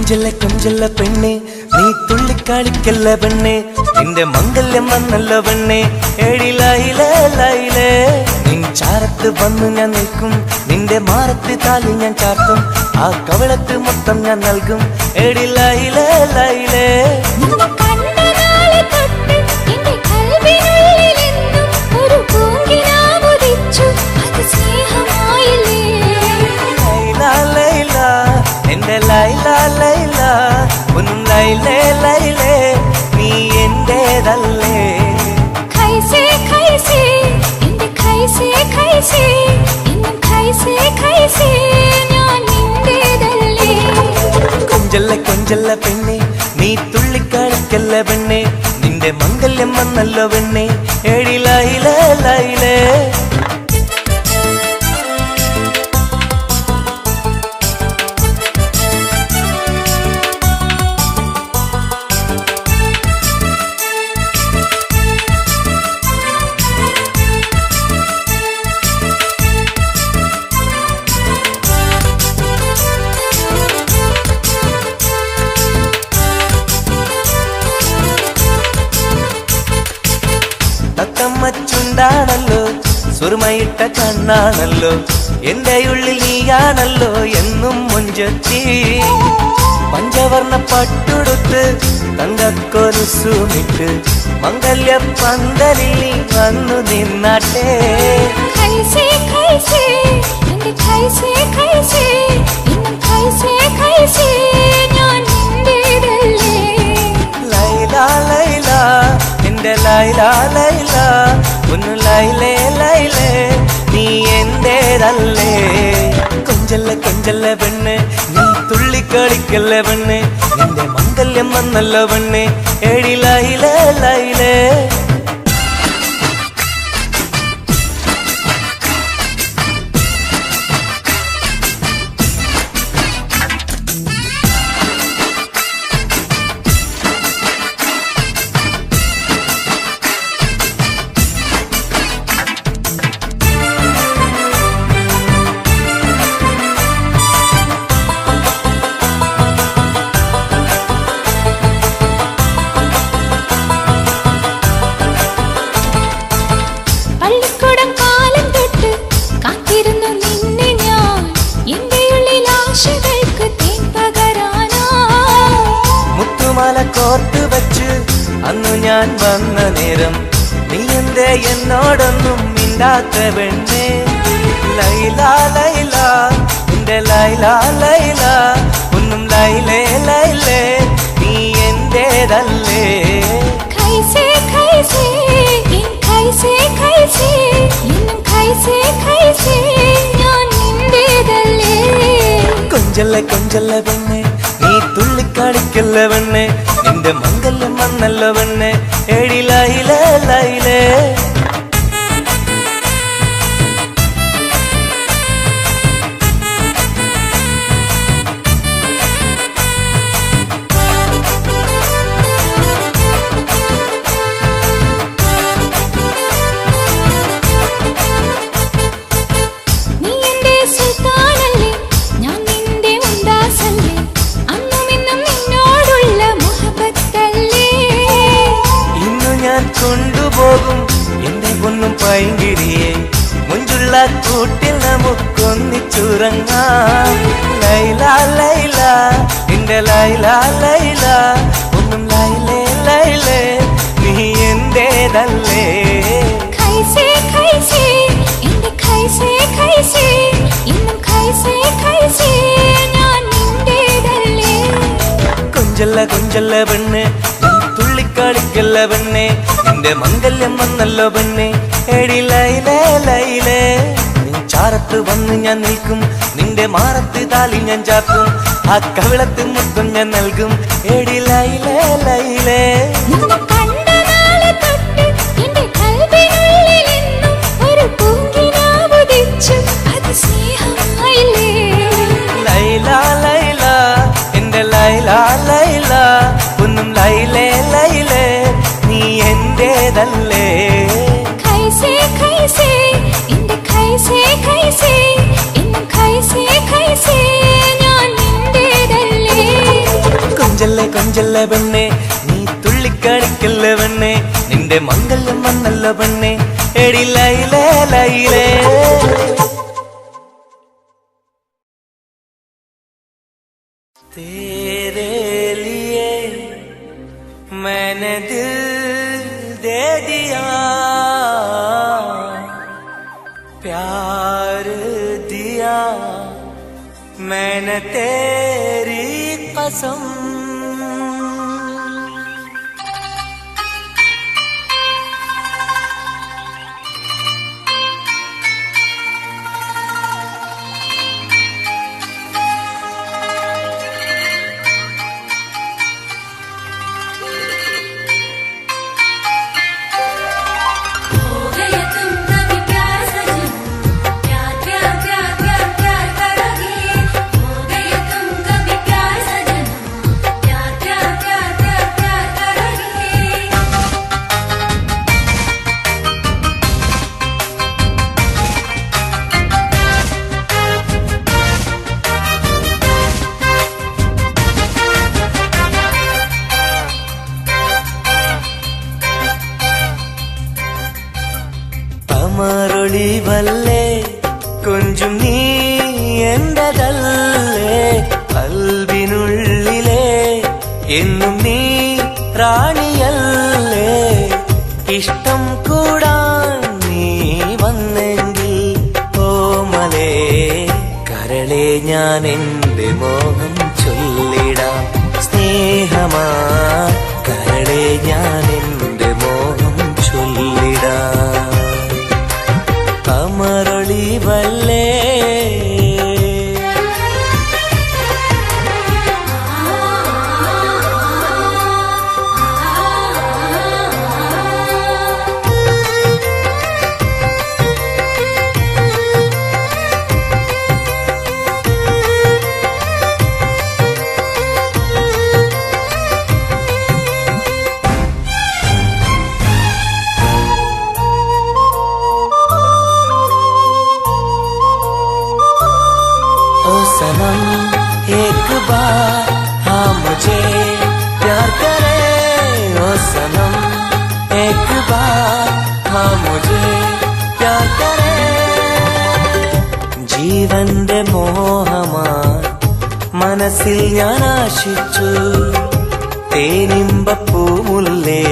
കൊഞ്ചല്ല കൊഞ്ചല്ല പെണ്ണെ നീ തുള്ളിക്കളിക്കല്ല പെണ്ണെ നിന്റെ മംഗല്യം വന്നല്ലോ പെണ്ണെ എഴിലയിലേ ലയിലേ നിൻ ചാരത്ത് വന്നു ഞാൻ നിൽക്കും നിന്റെ മാറത്ത് താലി ഞാൻ ചാർത്തും ആ കവളത്ത് മൊത്തം ഞാൻ നൽകും എഴിലയിലേ ലയിലേ എന്റെ ലൈല ലൈല ഒന്നും ലൈലേ ലൈലേ നീ എന്റേതല്ലേ ഖൈസേ ഖൈസേ എന്റെ ഖൈസേ ഖൈസേ എന്നും ഖൈസേ ഖൈസേ ഞാൻ നിന്റേതല്ലേ കൊഞ്ചല്ല കൊഞ്ചല്ല പെണ്ണെ നീ തുള്ളിക്കളിക്കല്ല പെണ്ണെ നിന്റെ മംഗല്യം വന്നല്ലോ പെണ്ണെ എഴിലയിലേ ലൈലേ തത്തമ്മച്ചുണ്ടാണല്ലോ സുറുമയിട്ട കണ്ണാണല്ലോ എന്റെ ഉള്ളിൽ നീയാണല്ലോ എന്നും മുഞ്ചത്തി പഞ്ചവർണ്ണ പട്ടുടുത്ത് തങ്കക്കൊലുസുമിട്ട് മംഗല്യ പന്തലിൽ നീ വന്നു നിന്നാട്ടെ ഖൈസേ ഖൈസേ എന്റെ ഖൈസേ ഖൈസേ എന്നും ഖൈസേ ഖൈസേ ഞാൻ നിന്റേതല്ലേ ലൈല ലൈല എന്റെ ലൈല ലൈല ഒന്ന് ലൈലേ ലൈലേ നീ എന്റേതല്ലേ കൊഞ്ചല്ല കൊഞ്ചല്ല പെണ്ണ് നീ തുള്ളിക്കളിക്കല്ല പെണ്ണ് നിന്റെ മംഗല്യം വന്നല്ലോ പെണ്ണ് എഴിലയിലേ ലൈലേ കോർത്ത് വച്ച് അന്നു ഞാൻ വന്ന നേരം നീ എന്തേ എന്നോടൊന്നും മിണ്ടാത്ത പെണ്ണേ ലൈല ലൈല എന്റെ ലൈല ലൈല ഒന്നും ലൈലേ ലൈലേ നീ എന്റേതല്ലേ ഖൈസേ ഖൈസേ എൻ ഖൈസേ ഖൈസേ എന്നും ഖൈസേ ഖൈസേ ഞാൻ നിന്റേതല്ലേ കൊഞ്ചല്ല കൊഞ്ചല്ല പെണ്ണെ നീ തുള്ളിക്കളിക്കല്ല പെണ്ണെ നിന്റെ മംഗല്യം വന്നല്ലോ പെണ്ണെ എഴിലയിലേ ലൈലേ കൊണ്ടുപോകും എന്റെ പൊന്നും പൈങ്കിരിയെ മുഞ്ചുള്ള കൂട്ടിൽ നമുക്കൊന്നിച്ചുറങ്ങാം ലൈല ലൈല എന്റെ ലൈല ലൈല ഒന്നും ലൈലേ ലൈലേ നീ എന്റേതല്ലേ ഖൈസേ ഖൈസേ എന്റെ ഖൈസേ ഖൈസേ എന്നും ഖൈസേ ഖൈസേ ഞാൻ നിന്റേതല്ലേ കൊഞ്ചല്ല കൊഞ്ചല്ല പെണ്ണ് തുള്ളിക്കളിക്കല്ല പെണ്ണെ നിന്റെ മംഗല്യം വന്നല്ലോ പെണ്ണെ എഴിലയിലേ ലൈലേ നിൻ ചാരത്ത് വന്ന് ഞാൻ നിൽക്കും നിന്റെ മാറത്ത് താലി ഞാൻ ചാർത്തും ആ കവിളത്ത് മുത്തം ഞാൻ നൽകും എഴിലയിലേ ലൈലേ ലൈല ലൈല എന്റെ ലൈല ലൈല ഒന്നും ലൈലേ ലൈലേ നീ എന്റേതല്ലേ ഖൈസേ ഖൈസേ എന്റെ ഖൈസേ ഖൈസേ എന്നും ഖൈസേ ഖൈസേ ഞാൻ നിന്റേതല്ലേ കൊഞ്ചല്ല പെണ്ണെ നീ തുള്ളിക്കളിക്കല്ല പെണ്ണെ നിന്റെ മംഗല്യം വന്നല്ല പെണ്ണെ എടി ലൈലേ ലൈലേ तेरे लिए मैंने दिल दे दिया प्यार दिया मैंने तेरी कसम അമരൊളിവല്ലേ കൊഞ്ചും നീ എന്റെതല്ലേ കൽബിനുള്ളിലെ എന്നും നീ റാണിയല്ലേ ഇഷ്ടം കൂടാൻ നീ വന്നെങ്കിൽ ഓമലേ കരളെ ഞാൻ എന്റെ മോഹം ചൊല്ലിടാം സ്നേഹമാ കരളെ ഞാൻ എന്റെ മോഹം ചൊല്ലിടാം അമരൊളിവല്ലേ सनम एक बार हाँ मुझे प्यार करे ओ सनम एक बार हाँ मुझे प्यार करे ജീവന്റെ മോഹമായി മനസ്സിൽ ഞാൻ ആശിച്ചു തേനിമ്പപ്പൂമുല്ലേ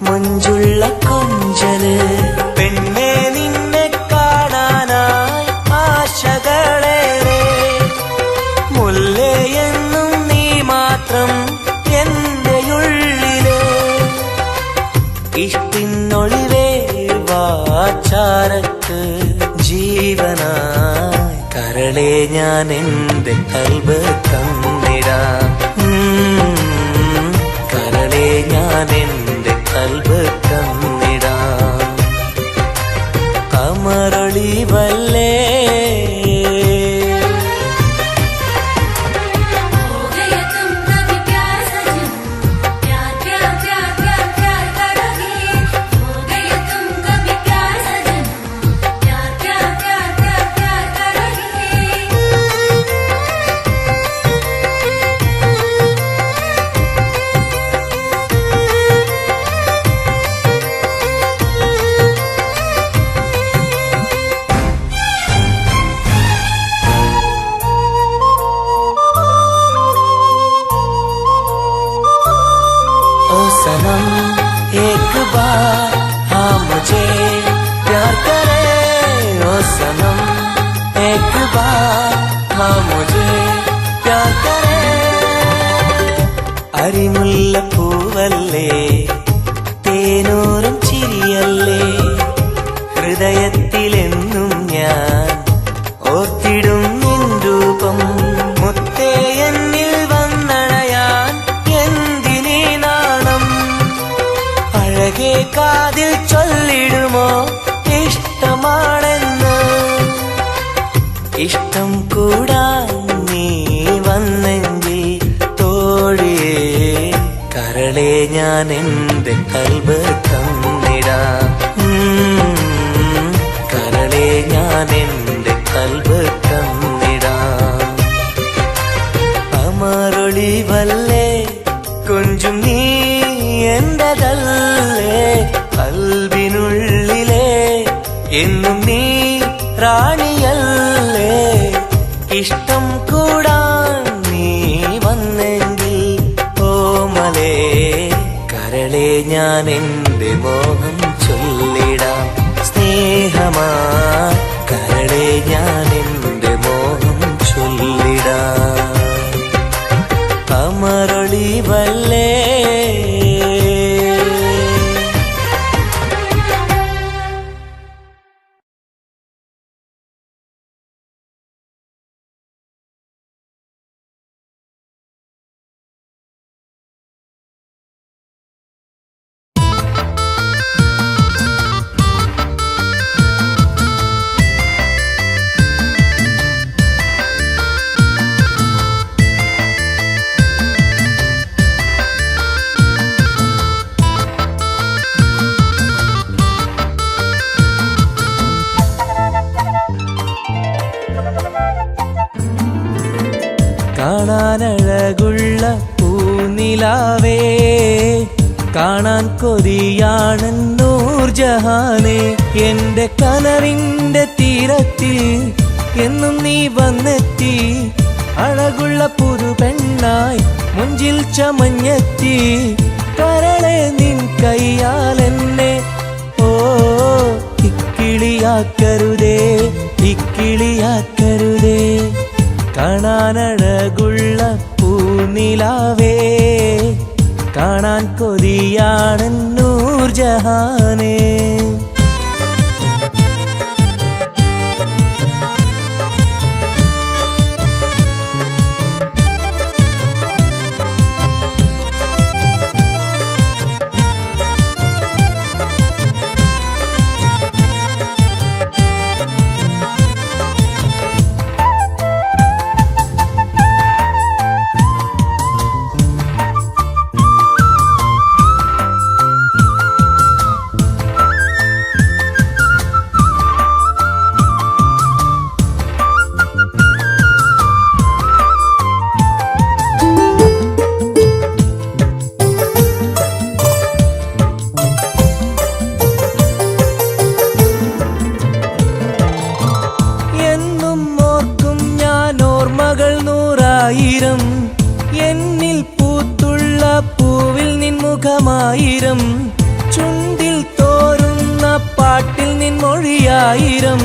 മഞ്ചുള്ള കൊഞ്ചല് പെണ്ണെ നിന്നെ കാണാനായി ആശകളേറെ മുല്ലയെന്നും നീ മാത്രം എന്റെയുള്ളിലെ ഇഷ്ടിനൊളിവേ വാചാരക്ക് ജീവനായി കരളെ ഞാൻ എന്റെ കൽബ് തന്നിടാം കരളെ ഞാൻ എന്റെ കൽബ് തന്നിടാം അമരൊളിവല്ലേ सनम एक बार हाँ मुझे प्यार करे ओ सनम एक बार हाँ मुझे प्यार करे അരിമുല്ല പൂവല്ലേ തേനൂറും ചിരിയല്ലേ ഹൃദയത്തിലെന്നും ഞാൻ ഓർത്തിടും നിൻ രൂപം മുത്തേ എന്നിൽ വന്നണയാൻ എന്തിനീ നാണം അഴകേ കാതിൽ ചൊല്ലിടുമോ ഇഷ്ടമാണെന്ന് ഇഷ്ടം കൂടാൻ നീ വന്നെങ്കിൽ തോഴിയേ കരളെ ഞാൻ എന്റെ കൽബ് തന്നിടാം കരളെ ഞാൻ എന്റെ കൽബ് തന്നിടാം അമരൊളിവല്ലേ കൂടാൻ നീ വന്നെങ്കിൽ ഓമലേ കരളെ ഞാൻ എൻ്റെ മോഹം ചൊല്ലിടാം സ്നേഹമാ കരളെ ഞാൻ എൻ്റെ മോഹം ചൊല്ലിടാം അമരൊളിവല്ലേ കാണാനഴകുള്ള പൂനിലാവേ കാണാൻ കൊതിയാണ് നൂർജഹാനെ എൻ്റെ കനവിൻ്റെ തീരത്തിൽ എന്നും നീ വന്നെത്തി അഴകുള്ള പുതുപെണ്ണായി മുഞ്ചിൽ ചമഞ്ഞെത്തി കരളെ നിൻ കയ്യാൽ എന്നെ ഓ ഇക്കിളിയാക്കരുതേ ഇക്കിളിയാക്കരുതേ കാണാനഴകുള്ള പൂനിലാവേ കാണാൻ കൊതിയാണ് നൂർജഹാനേ എന്നിൽ പൂത്തുള്ള പൂവിൽ നിൻ മുഖമായിരം ചുണ്ടിൽ തോരുന്ന പാട്ടിൽ നിൻ മൊഴിയായിരം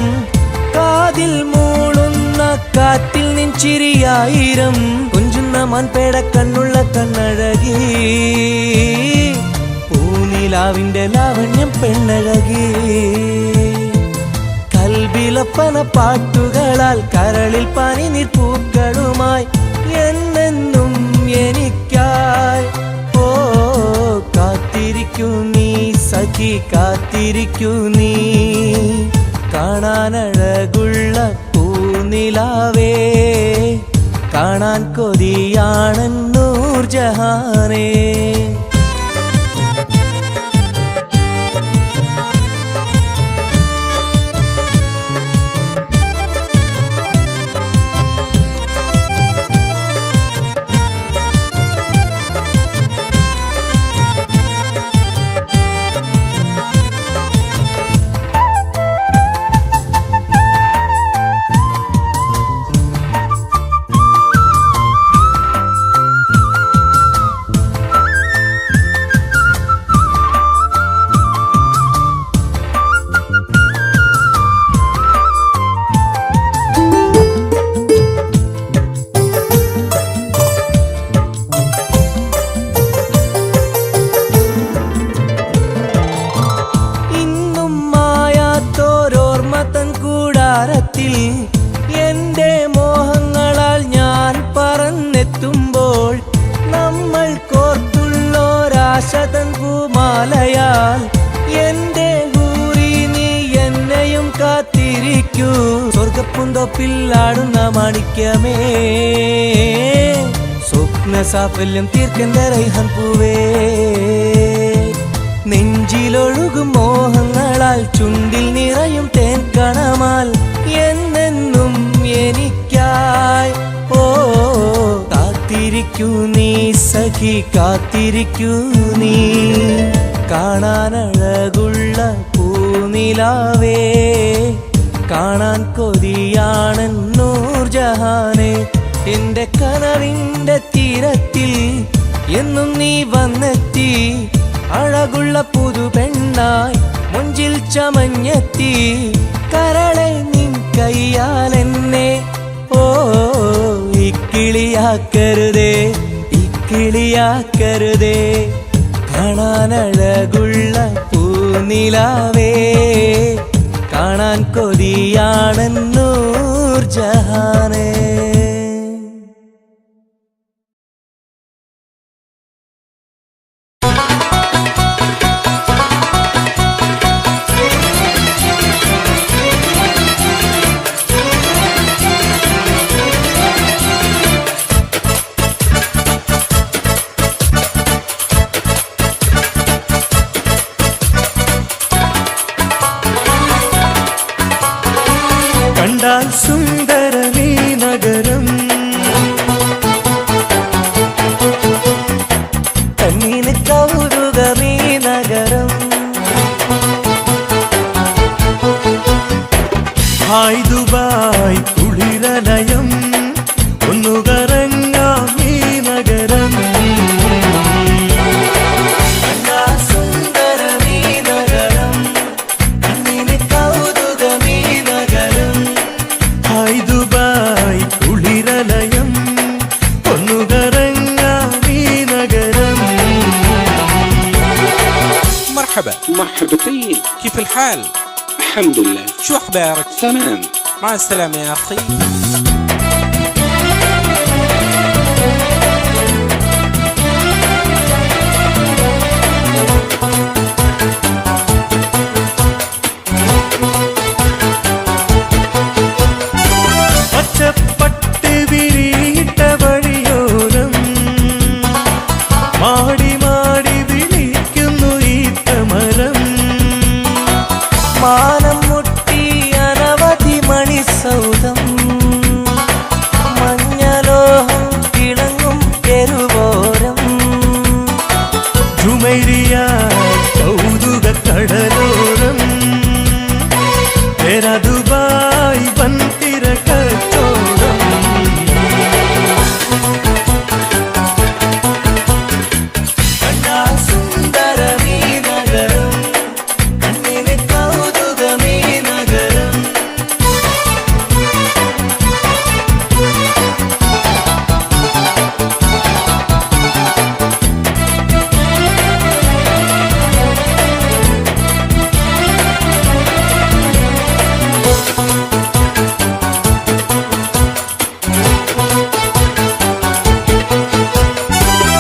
കാതിൽ മൂളുന്ന കാറ്റിൽ നിൻ ചിരിയായിരം കുഞ്ചുന്ന മൺപേട കണ്ണുള്ള കണ്ണഴകി പൂനിലാവിന്റെ ലാവണ്യം പെണ്ണഴകി കൽബിലപ്പന പാട്ടുകളാൽ കരളിൽ പനിനീർ പൂക്കളുമായി എന്നെന്നും എനിക്കായി ഓ കാത്തിരിക്കൂ നീ സഖി കാത്തിരിക്കൂ നീ കാണാനഴകുള്ള പൂനിലാവേ കാണാൻ കൊതിയാണ് നൂർജഹാനേ എന്റെ മോഹങ്ങളാൽ ഞാൻ പറന്നെത്തുമ്പോൾ നമ്മൾ കോർത്തുള്ളൊരാശതൻ പൂമാലയാൽ എന്റെ ഊരി നീ എന്നെയും കാത്തിരിക്കൂ സ്വർഗപ്പുന്തൊപ്പിൽ ആടുന്ന മാണിക്യമേ സ്വപ്ന സാഫല്യം തീർക്കെന്റെ റൈഹാൻ പൂവേ നെഞ്ചിലൊഴുകും മോഹങ്ങളാൽ ചുണ്ടിൽ നിറയും തേൻ കണമാൽ എന്നെന്നും എനിക്കായി ഓ കാത്തിരിക്കൂ നീ സഖി കാത്തിരിക്കൂ നീ കാണാനഴകുള്ള പൂനിലാവേ കാണാൻ കൊതിയാണ് നൂർജഹാനേ എന്റെ കനവിന്റെ തീരത്തിൽ എന്നും നീ വന്നെത്തി. അഴകുള്ള പുതു പെണ്ണായി മുഞ്ചിൽ ചമഞ്ഞെത്തി. കരളെ നിൻ കയ്യാൽ എന്നെ ഓ ഇക്കിളിയാക്കരുതേ, ഇക്കിളിയാക്കരുതേ. കാണാനഴകുള്ള പൂനിലാവേ, കാണാൻ കൊതിയാണെന്നൂർ ജഹാനേ. കണ്ടാൽ സുന്ദരമീ നഗരം, കണ്ണീന് കൗതുകമീ നഗരം. ഹായ് ദുബായ് കുളിരലയം, ഒന്നു കറങ്ങാം ഈ നഗരം. കണ്ടാൽ സുന്ദരമീ നഗരം, കണ്ണീന് കൗതുകമീ നഗരം. ഹായ് ദുബായ് കുളിരലയം, ഒന്നു കറങ്ങാം ഈ നഗരം. مرحبا. مرحبتين. كيف الحال؟ الحمد لله. شو أخبارك؟ تمام. مع السلامة يا أخي. പച്ചപ്പട്ട് വിരിയിട്ട വഴിയോരം മാടി മാടി വിളിക്കുന്നു ഈ തമരം. മാനം മുട്ടി അനവധി മണിസൗധം, മഞ്ഞലോഹം തിളങ്ങും തെരുവോരം. ജുമൈരിയ കൗതുക കടലോരം, तेरा दुबाई बनतिर कचोरम. കണ്ടാ സുന്ദരമീ നഗരം, കണ്ണിന് കൗതുകമീ നഗരം.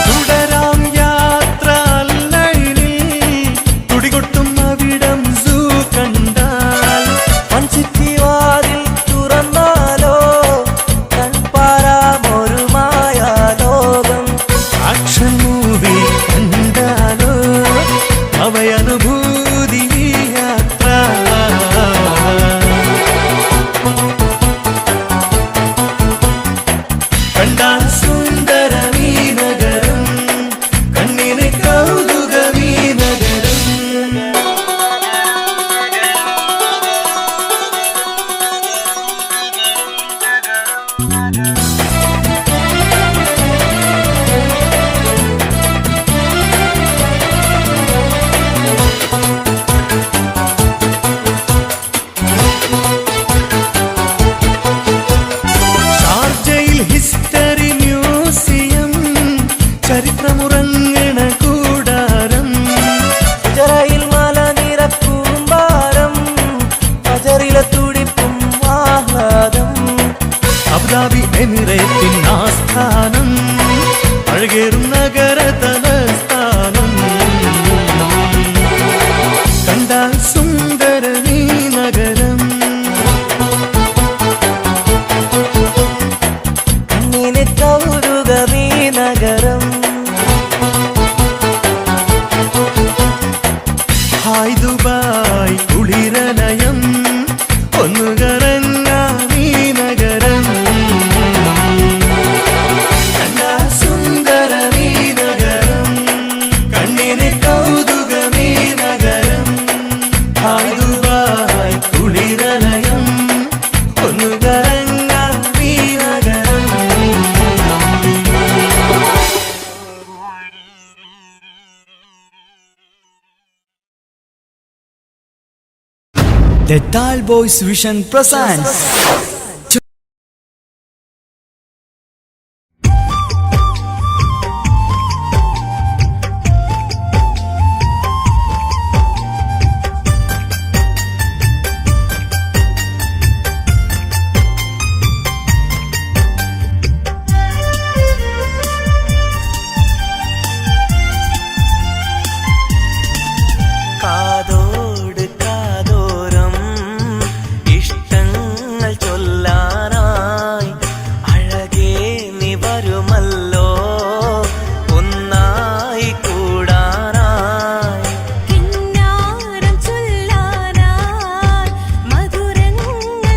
തുടരാം യാത്ര അല്ലഴിലിൽ, തുടികൊട്ടും അവിടം സൂ കണ്ടാൽ. മൺചിറ്റിവാതിൽ തുറന്നാലോ കൺപാരാമൊരു മായാലോകം. ആക്ഷൻ മൂവി കണ്ടാലോ അവയനുഭൂതി യാത്ര. കണ്ടാൽ സുന്ദരമീ നഗരം, കണ്ണിന് കൗതുകമീ നഗരം. ഷാർജയിൽ ഹിസ്റ്ററി മ്യൂസിയം, ചരിത്രമുറങ്ങണ കൂടാരം. ഗുജറയിൽ മലനിര കൂമ്പാരം, ഫജറിലെ തുടിപ്പും ആഹ്ലാദം. അബുദാബി എമിറേറ്റിൻ ആസ്ഥാനം, അഴകേറും നഗര തലസ്ഥാനം. കണ്ടാൽ സുന്ദരമീ നഗരം, കണ്ണിന് കൗതുകമീ നഗരം. ഹായ് ദുബായ് കുളിരലയം, ഒന്നു കറങ്ങാം ഈ നഗരം. കണ്ടാ സുന്ദരമീ നഗരം. The Tal Boys Vision presents കാതോട് കാതോരം ഇഷ്ടങ്ങൾ ചൊല്ലാനായി അഴകേ നീ വരുമല്ലോ ഒന്നായി കൂടാനായി കിന്നാരം ചൊല്ലാനായി മധുരങ്ങൾ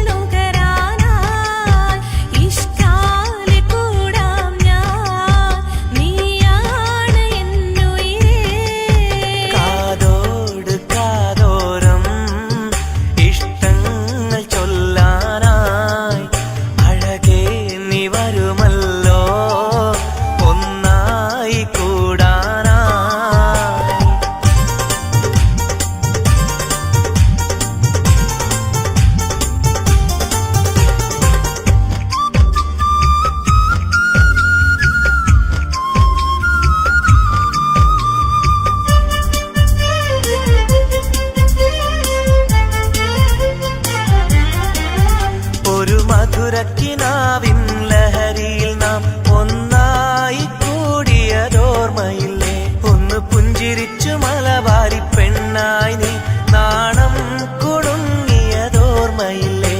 നുകരാനായി ഇഷ്കാലെ കൂടാം ഞാൻ നീയാണ് എന്നുയിരേ കാതോട് കാതോരം ഇഷ്ടങ്ങൾ ചൊല്ലാനായി അഴകേ നീ വരുമല്ലോ ഒന്നായി കൂടാനായി ഒരു മധുരക്കിനാവിൻ ലഹരിയിൽ നാം ഒന്നായി കൂടിയതോർമ്മയില്ലേ ഒന്ന് പുഞ്ചിരിച്ചു മലബാരി പെണ്ണായി നീ നാണം കുടുങ്ങിയതോർമ്മയില്ലേ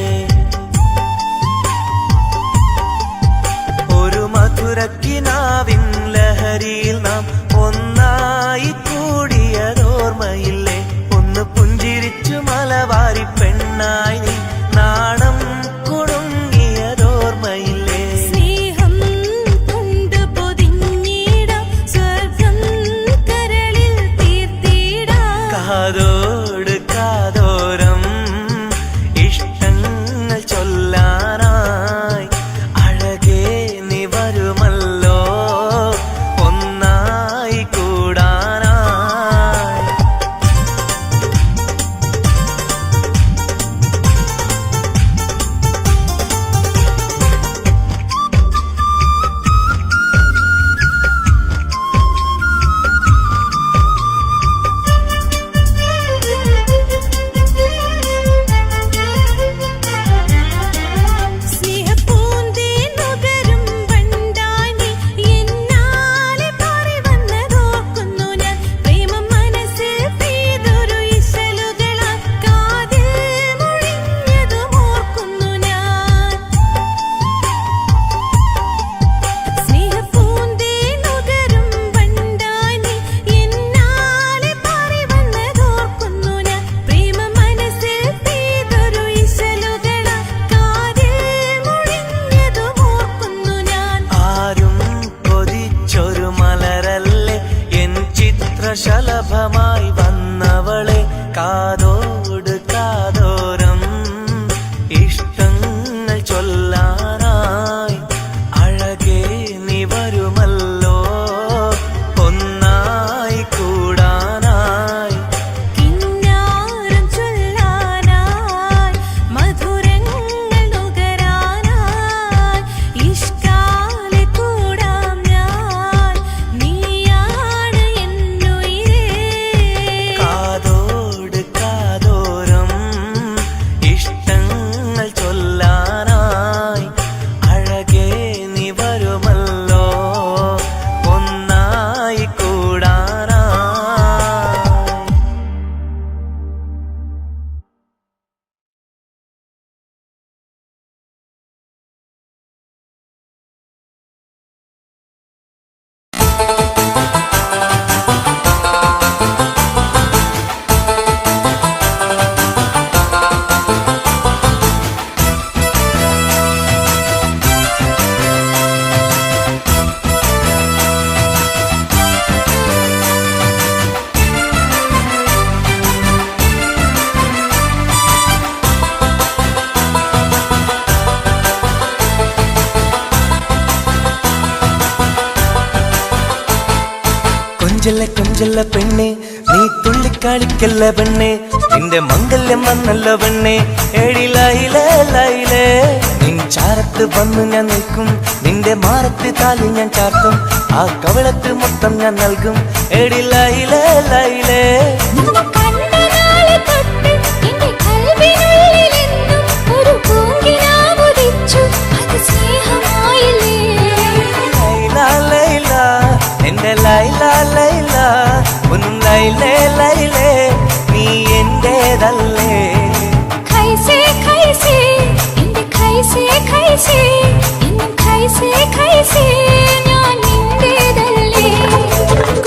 ഒരു മധുരക്കിനാവിൻ ലഹരിയിൽ നാം ഒന്നായി കൂടിയതോർമ്മയില്ലേ ഒന്ന് പുഞ്ചിരിച്ചു മലബാരി പെണ്ണായി നീ നാണം കുടുങ്ങിയതോർമ്മയില്ലേ സ്നേഹം കൊണ്ട് പൊതിഞ്ഞിടാം സ്വർഗം കരളിൽ തീർത്തിടാം കാതോട് കാതോരം ഇഷ്ടങ്ങൾ ചൊല്ലാനായി അഴകേ നീ വരുമല്ലോ ഒന്നായി കൂടാനായി സ്നേഹപ്പൂന്തേൻ നുകരും വണ്ടായി നീ എന്നാലെ പാറി വന്നതോർക്കുന്നു ഞാൻ പ്രേമം മനസ്സിൽ പെയ്തൊരു ഇശലുകളാൽ കാതിൽ മുഴിഞ്ഞതും ഓർക്കുന്നു ഞാൻ സ്നേഹപ്പൂന്തേൻ നുകരും വണ്ടായി നീ എന്നാലെ പാറി വന്നതോർക്കുന്നു ഞാൻ പ്രേമം മനസ്സിൽ പെയ്തൊരു ഇശലുകളാൽ കാതിൽ മുഴിഞ്ഞതും ഓർക്കുന്നു ഞാൻ ആരും കൊതിച്ചൊരു മലരല്ലേ എൻ ചിത്രശലഭമായി വന്നവളെ കാതോട് കാതോരം ഇഷ്ടങ്ങൾ ചൊല്ലാനായി അഴകേ നീ വരുമല്ലോ ഒന്നായി കൂടാനായി കിന്നാരം ചൊല്ലാനായി മധുരങ്ങൾ നുകരാനായി ഇഷ്കാലെ കൂടാം ഞാൻ നീയാണ് എന്നുയിരേ കാതോട് കാതോരം ഇഷ്ടങ്ങൾ ചൊല്ലാനായി അഴകേ നീ വരുമല്ലോ ഒന്നായി കൂടാനായി கொஞ்சல்ல கொஞ்சல்ல பெண்ணே நீ துள்ளி തുള്ളിക്കളിക്കല്ല പെണ്ണെ നിന്റെ മംഗല്യം വന്നല്ലോ പെണ്ണെ എഴിലയിലേ ലൈലേ നിൻ ചാരത്ത് വന്നു ഞാൻ നിൽക്കും നിന്റെ മാറത്ത് താലി ഞാൻ ചാർത്തും ആ കവിളത്ത് മൊത്തം ഞാൻ നൽകും എഴിലയിലേ ലൈലേ നിന്നെ കണ്ട നാളെ തൊട്ട് എന്റെ കൽവിനുള്ളിലെന്നും ഒരു പൂങ്കിനാവുദിച്ചു അത് സ്നേഹമായില്ലേ ലൈല ലൈല എന്റെ ലൈല ലൈല ഒന്നും ലൈലേ ലൈലേ നീ എന്റേതല്ലേ ഖൈസേ ഖൈസേ എന്റെ ഖൈസേ ഖൈസേ എന്നും ഖൈസേ ഖൈസേ ഞാൻ നിന്റേതല്ലേ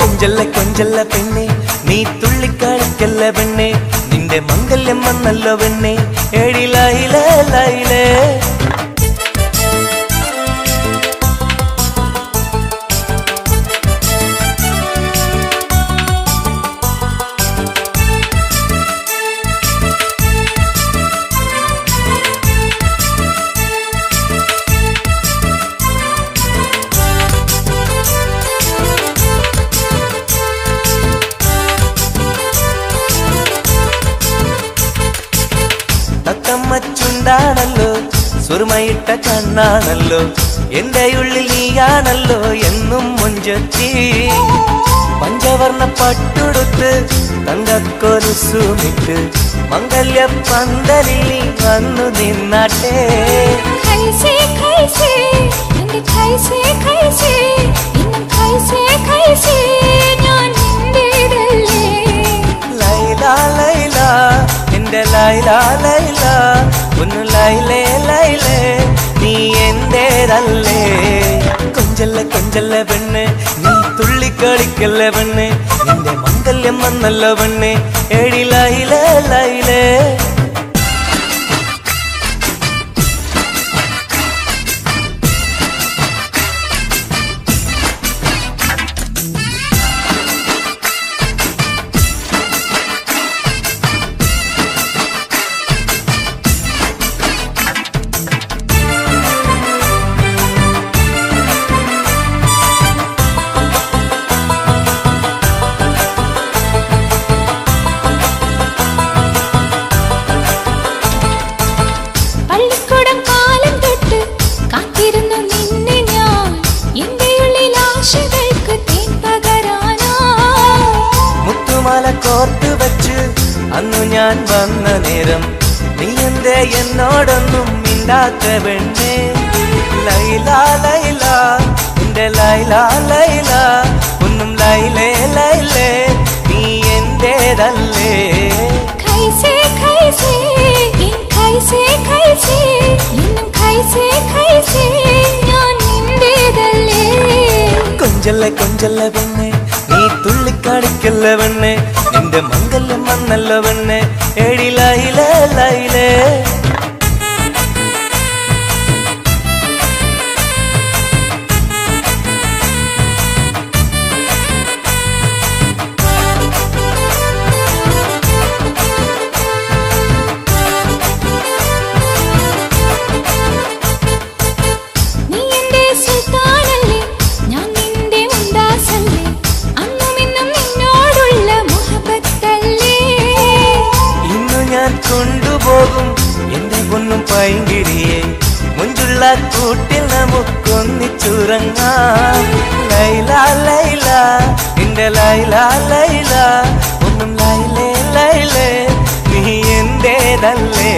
കൊഞ്ചല്ല കൊഞ്ചല്ല പെണ്ണെ നീ തുള്ളിക്കളിക്കല്ല പെണ്ണെ നിന്റെ മംഗല്യം വന്നല്ലോ പെണ്ണെ എഴിലയിലേ ലൈലേ തത്തമ്മച്ചുണ്ടാണല്ലോ സുറുമയിട്ട കണ്ണാണല്ലോ എന്റെ ഉള്ളിൽ നീയാണല്ലോ എന്നും മുഞ്ചത്തി പഞ്ചവർണ്ണ പട്ടുടുത്ത് തങ്കക്കൊലുസുമിട്ട് മംഗല്യ പന്തലിൽ നീ വന്നു നിന്നാട്ടെ ഖൈസേ ഖൈസേ എന്റെ ഖൈസേ ഖൈസേ എന്നും ഖൈസേ ഖൈസേ ഞാൻ നിന്റേതല്ലേ ലൈല ലൈല എന്റെ ലൈല ലൈല ഒന്ന് ലൈലേ ലൈലേ നീ എന്റേതല്ലേ കൊഞ്ചല്ല കൊഞ്ചല്ല പെണ്ണ് നീ തുള്ളിക്കളിക്കല്ല പെണ്ണ് നിന്റെ മംഗല്യം വന്നല്ലോ പെണ്ണ് എഴിലയിലേ ലൈലേ പള്ളിക്കൂടം കാലം തൊട്ട് കാത്തിരുന്നു നിന്നെ ഞാൻ എന്റെ ഉള്ളിൽ ആശകൾക്ക് തേൻ പകരാനാ മുത്തുമാല കോർത്ത് വെച്ച് അന്നു ഞാൻ വന്ന നേരം നീ എന്തേ എന്നോടൊന്നും മിണ്ടാത്ത പെണ്ണേ ലൈല ലൈല എന്റെ ലൈല ലൈല ഒന്നും ലൈലേ ലൈലേ നീ എന്റേതല്ലേ ഖൈസേ ഖൈസേ എൻ ഖൈസേ ഖൈസേ എന്നും ഖൈസേ ഖൈസേ ഞാൻ നിന്റേതല്ലേ കൊഞ്ചല്ല കൊഞ്ചല്ല പെണ്ണെ നീ തുള്ളിക്കളിക്കല്ല പെണ്ണെ നിന്റെ മംഗല്യം വന്നല്ലോ പെണ്ണെ എഴിലയിലേ ലൈലേ നീ എന്റെ സുൽത്താനല്ലേ ഞാൻ നിന്റെ മുംതാസല്ലേ അന്നും ഇന്നും നിന്നോടുള്ള മുഹബത്തല്ലേ ഇന്നു ഞാൻ കൊണ്ടുപോകും എന്റെ പൊന്നും പൈങ്കിരിയെ മുഞ്ചുള്ള കൂട്ടിൽ നമുക്കൊന്നിച്ചുറങ്ങാം ലൈല ലൈല എന്റെ ലൈല ലൈല ഒന്നും ലൈലേ ലൈലേ നീ എന്റേതല്ലേ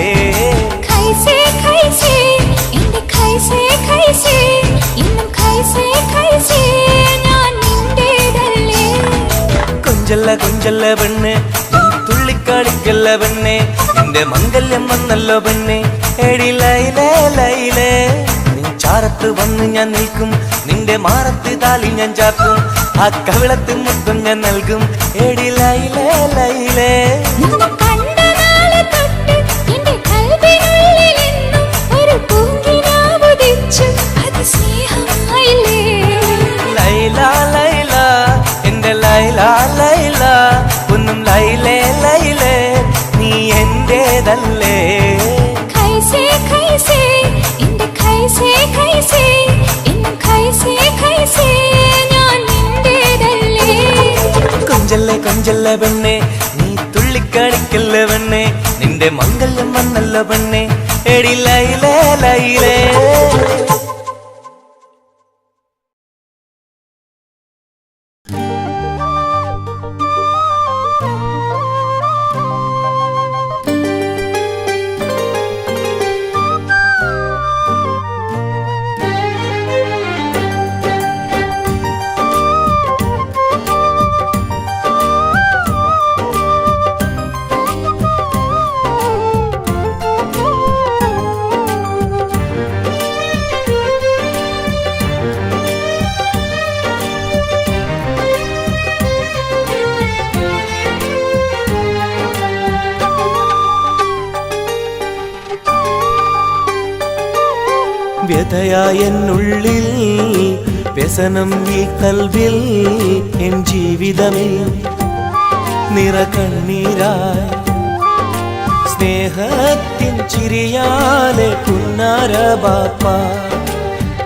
ഖൈസേ ഖൈസേ എന്റെ ഖൈസേ ഖൈസേ എന്നും ഖൈസേ ഖൈസേ ഞാൻ നിന്റേതല്ലേ കൊഞ്ചല്ല കൊഞ്ചല്ല പെണ്ണെ നീ തുള്ളിക്കളിക്കല്ല പെണ്ണെ നിന്റെ മംഗല്യം വന്നല്ലോ പെണ്ണെ എഴിലയിലേ ലൈലേ നിൻ ചാരത്ത് വന്ന് ഞാൻ നിൽക്കും നിന്റെ മാറത്ത് താലി ഞാൻ ചാർത്തും ആ കവിളത്ത് മുത്തം ഞാൻ നൽകും എഴിലയിലേ ലൈലേ നിന്നെ കണ്ട നാളെ തൊട്ട് എന്റെ കൽവിനുള്ളിലെന്നും ഒരു പൂങ്കിനാവുദിച്ചു അത് സ്നേഹമായില്ലേ ലൈല ലൈല എന്റെ ലൈല ലൈല ഒന്നും ലൈലേ ലൈലേ നീ എന്റേതല്ലേ ഖൈസേ ഖൈസേ എന്റെ ഖൈസേ ഖൈസേ എന്നും ഖൈസേ ഖൈസേ ഞാൻ നിന്റേതല്ലേ കൊഞ്ചല്ല കൊഞ്ചല്ല പെണ്ണെ നീ കളിക്കല്ല പെണ്ണെ നിന്റെ മംഗല്യം വന്നല്ല പെണ്ണെ എടി ലൈലേ ലൈലേ വ്യതയായെന്നുള്ളിൽ വ്യസനം ഈ കൽവിൽ എൻ ജീവിതമിൽ നിറകണ്ണീരായി സ്നേഹത്തിൻ ചിരിയാലെ പുന്നാര ബാപ്പ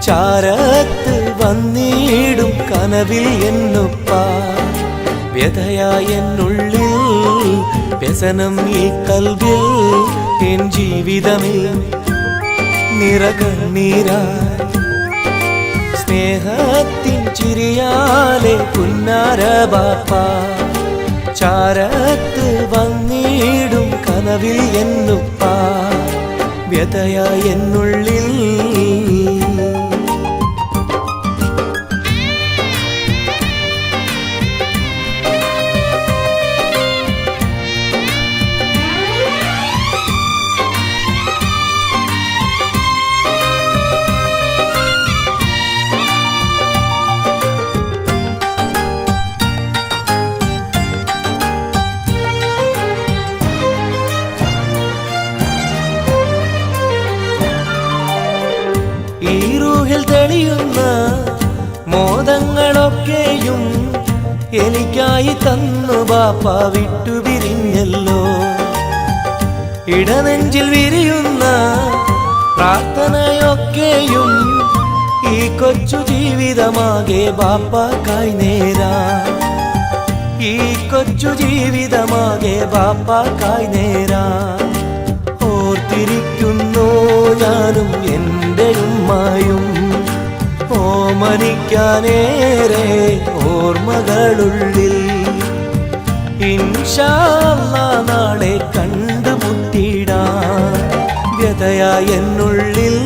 ചാരത്ത് വന്നിടും കനവിൽ എന്നുപ്പ വ്യതയായെന്നുള്ളിൽ വ്യസനം ഈ കൽവിൽ എൻ ജീവിതമിൽ നിറകണ്ണീരായി സ്നേഹത്തിൻ ചിരിയാലെ പുന്നാര ബാപ്പ ചാരത്ത് വന്നിടും കനവിൽ എന്നുപ്പ വ്യതയായെന്നുള്ളിൽ ഈ റൂഹിൽ തെളിയുന്ന മോദങ്ങളൊക്കെയും എനിക്കായി തന്നു ബാപ്പ വിട്ടുപിരിഞ്ഞല്ലോ ഇടനെഞ്ചിൽ വിരിയുന്ന പ്രാർത്ഥനയൊക്കെയും ഈ കൊച്ചു ജീവിതമാകെ ബാപ്പാക്കായി നേരാ ഈ കൊച്ചു ജീവിതമാകെ ബാപ്പാക്കായി നേരാ ഓർത്തിരിക്കുന്നു ഞാനും എൻ്റെ ഉമ്മായും ഓമനിക്കാനേറെ ഓർമ്മകളുള്ളിൽ ഇൻഷാ അല്ലാഹ് നാളെ കണ്ടുമുട്ടിടാൻ വ്യതയായെന്നുള്ളിൽ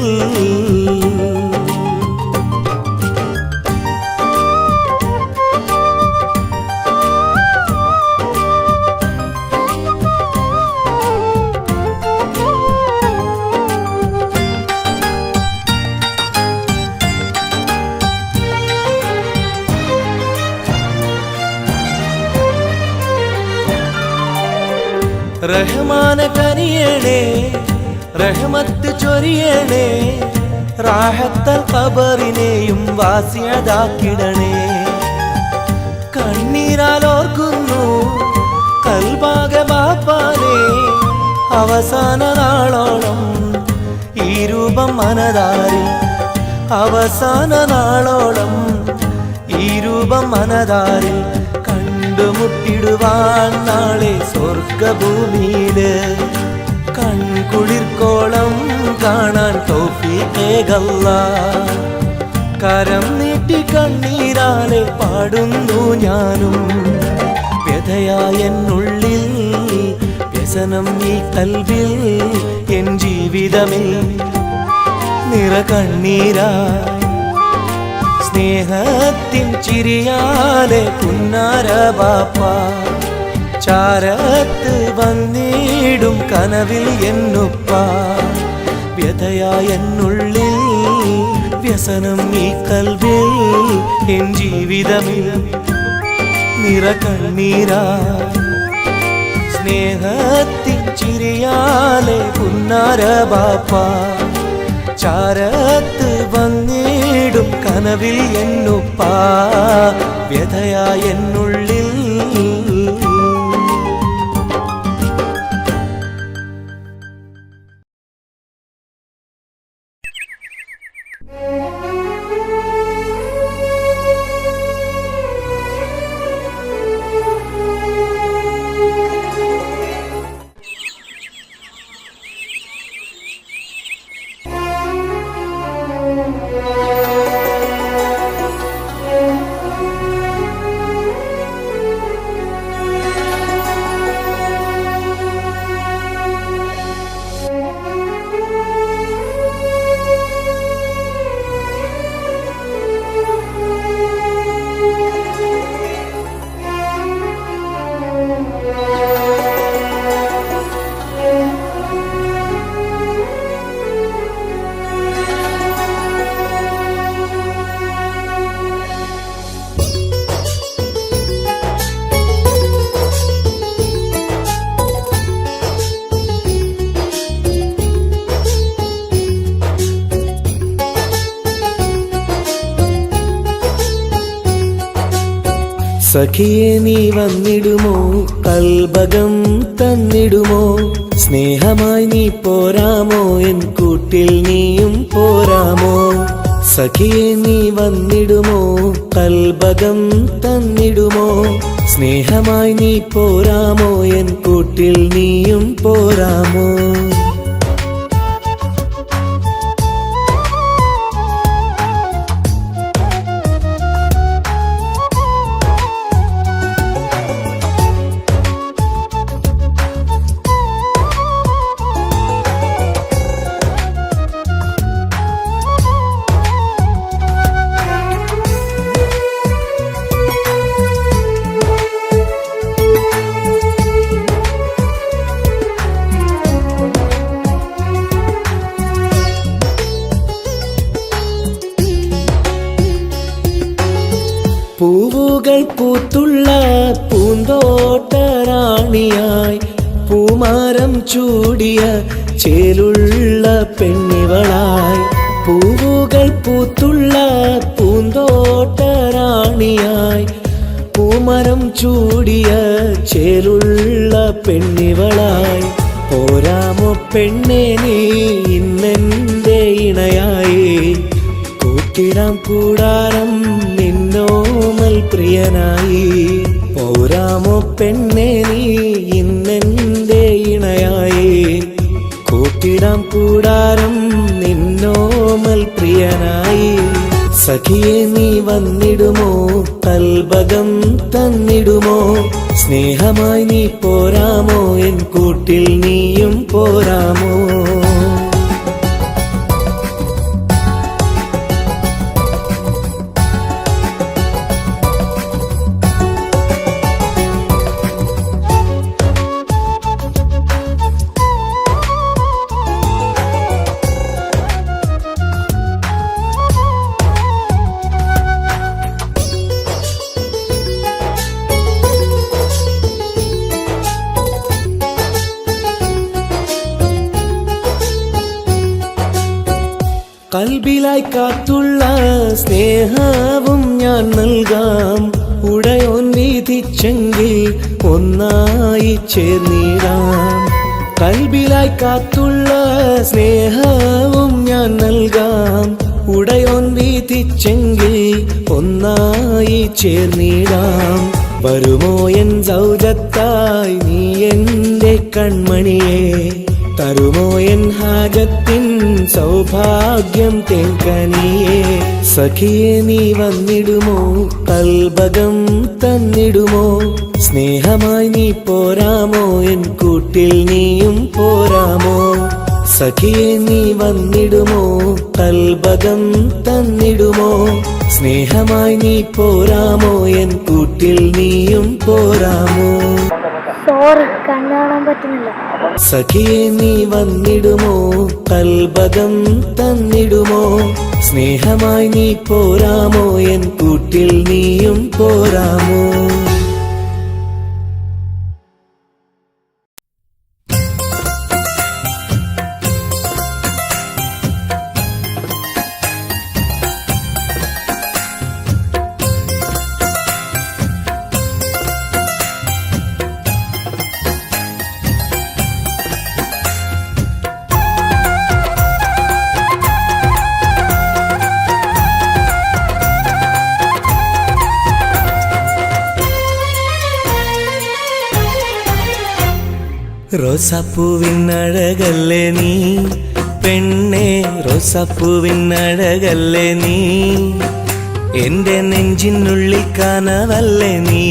റഹ്മാനെ കനിയണേ റഹ്മത്ത് ചൊരിയണേ റാഹത്തൽ ഖബറിനെയും വാസിയതാക്കിടണേ കണ്ണീരാൽ ഓർക്കുന്നു കൽബാകെ ബാപ്പാനെ അവസാന നാളോളം ഈ രൂപം മനതാരിൽ അവസാന നാളോളം ഈ രൂപം മനതാരിൽ കണ്ടുമുട്ടിടുവാൻ നാളെ സ്വർഗഭൂമിയില് കൺകുളിർക്കോളം കാണാൻ തൗഫീഖേകല്ലാഹ് കരം നീട്ടി കണ്ണീരാലെ പാടുന്നു ഞാനും വ്യതയായെന്നുള്ളിൽ വ്യസനം ഈ കൽവിൽ എൻ ജീവിതമിൽ നിറകണ്ണീരായി സ്നേഹത്തിൻ ചിരിയാലെ പുന്നാര ബാപ്പ ചാരത്ത് വന്നിടും കനവിൽ എന്നുപ്പ വ്യതയായെന്നുള്ളിൽ വ്യസനം ഈ കൽവിൽ എൻ ജീവിതമിൽ നിറകണ്ണീരായി സ്നേഹത്തിൻ ചിരിയാലെ പുന്നാര ബാപ്പ ചാരത്ത് വന്നിടും കനവിൽ എന്നുപ്പ വ്യതയായെന്നുള്ളിൽ സഖിയെ നീ വന്നിടുമോ കൽബകം തന്നിടുമോ സ്നേഹമായി നീ പോരാമോ എൻ കൂട്ടിൽ നീയും പോരാമോ സഖിയെ നീ വന്നിടുമോ കൽബകം തന്നിടുമോ സ്നേഹമായി നീ പോരാമോ എൻ കൂട്ടിൽ നീയും പോരാമോ പൂവുകൾ പൂത്തുള്ള പൂന്തോട്ടറാണിയായി പൂമാരം ചൂടിയ ചേലുള്ള പെണ്ണിവളായി പൂവുകൾ പൂത്തുള്ള പൂന്തോട്ടറാണിയായി പൂമരം ചൂടിയ ചേലുള്ള പെണ്ണിവളായി പോരാമോ പെണ്ണേ നീ ഇന്നെന്റെ ഇണയായി കൂട്ടിടാം കൂടാരം നിന്നോമൽ പ്രിയനായി പോരാമോ പെണ്ണേ നീ ഇന്നെന്റെ ഇണയായി കൂട്ടിടാം കൂടാരം നിന്നോമൽ പ്രിയനായി സഖിയെ നീ വന്നിടുമോ കൽബകം തന്നിടുമോ സ്നേഹമായി നീ പോരാമോ എൻ കൂട്ടിൽ നീയും പോരാമോ കൽബിലായി കാത്തുള്ള സ്നേഹവും ഞാൻ നൽകാം ഉടയോൻ വിധിച്ചെങ്കിൽ ഒന്നായി ചേർന്നിടാം കൽബിലായി കാത്തുള്ള സ്നേഹവും ഞാൻ നൽകാം ഉടയോൻ വിധിച്ചെങ്കിൽ ഒന്നായി ചേർന്നിടാം വരുമോ എൻ സൗജത്തായി നീ എന്റെ കൺമണിയെ തരുമോ എൻ ഹാജത്തിൻ സൗഭാഗ്യം തേങ്കനിയേ സഖിയെ നീ വന്നിടുമോ കൽബകം തന്നിടുമോ സ്നേഹമായി നീ പോരാമോ എൻ കൂട്ടിൽ നീയും പോരാമോ സഖിയെ നീ വന്നിടുമോ കൽബകം തന്നിടുമോ സ്നേഹമായി നീ പോരാമോ എൻ കൂട്ടിൽ നീയും പോരാമോ സോറി കണ്ണു കാണാൻ പറ്റുന്നില്ല സഖിയെ നീ വന്നിടുമോ കൽബകം തന്നിടുമോ സ്നേഹമായി നീ പോരാമോ എൻ കൂട്ടിൽ നീയും പോരാമോ റോസാപ്പൂവിനഴകല്ലേ നീ പെണ്ണേ റോസാപ്പൂവിനഴകല്ലേ നീ എന്റെ നെഞ്ചിനുള്ളിൽ കനവല്ലേ നീ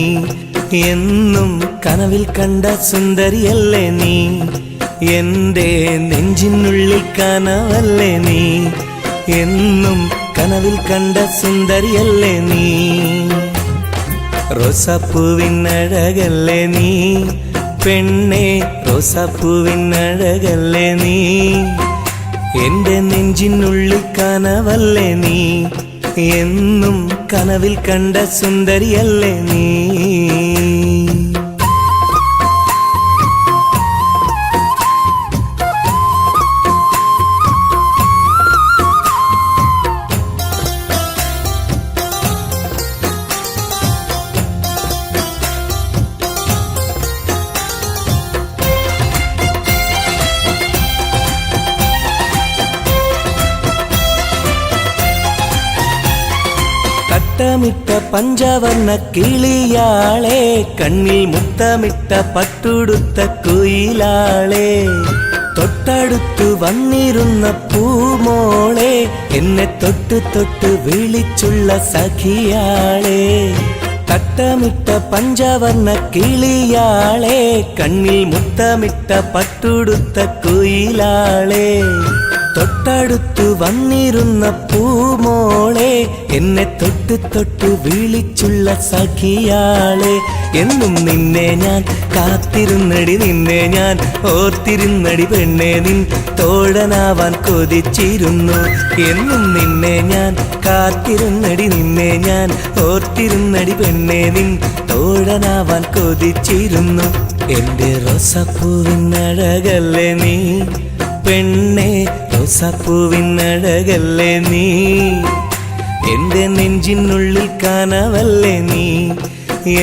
എന്നും കനവിൽ കണ്ട സുന്ദരിയല്ലേ നീ എന്റെ നെഞ്ചിനുള്ളിൽ കനവല്ലേ നീ എന്നും കനവിൽ കണ്ട സുന്ദരിയല്ലേ നീ റോസാപ്പൂവിനഴകല്ലേ നീ പെണ്ണേ റോസാപ്പൂവിനഴകല്ലേ നീ എന്റെ നെഞ്ചിനുള്ളിൽ കനവല്ലേ നീ എന്നും കനവിൽ കണ്ട സുന്ദരിയല്ലേ നീ തട്ടമിട്ട പഞ്ചവർണ്ണ കിളിയാളെ, കണ്ണിൽ മുത്തമിട്ട പട്ടുടുത്ത കുയിലാളെ, തൊട്ടടുത്തു വന്നിരുന്ന പൂമോളെ, എന്നെ തൊട്ട് തൊട്ട് വിളിച്ചുള്ള സഖിയാളെ. തട്ടമിട്ട പഞ്ചവർണ്ണ കിളിയാളെ, കണ്ണിൽ മുത്തമിട്ട പട്ടുടുത്ത കുയിലാളെ, തൊട്ടടുത്തു വന്നിരുന്ന പൂമോളെ, എന്നെ തൊട്ട് തൊട്ട് വിളിച്ചുള്ള സഖിയാളെ. എന്നും നിന്നെ ഞാൻ കാത്തിരുന്നടി, നിന്നെ ഞാൻ ഓർത്തിരുന്നടി പെണ്ണെ, നിൻ തോഴനാവാൻ കൊതിച്ചിരുന്നു. എന്നും നിന്നെ ഞാൻ കാത്തിരുന്നടി, നിന്നെ ഞാൻ ഓർത്തിരുന്നടി പെണ്ണെ, നിൻ തോഴനാവാൻ കൊതിച്ചിരുന്നു. എന്റെ റോസാപ്പൂവിനഴകല്ലേ നീ പെണ്ണെ, റോസാപ്പൂവിനഴകല്ലേ നീ, എന്റെ നെഞ്ചിനുള്ളിൽ കനവല്ലേ നീ,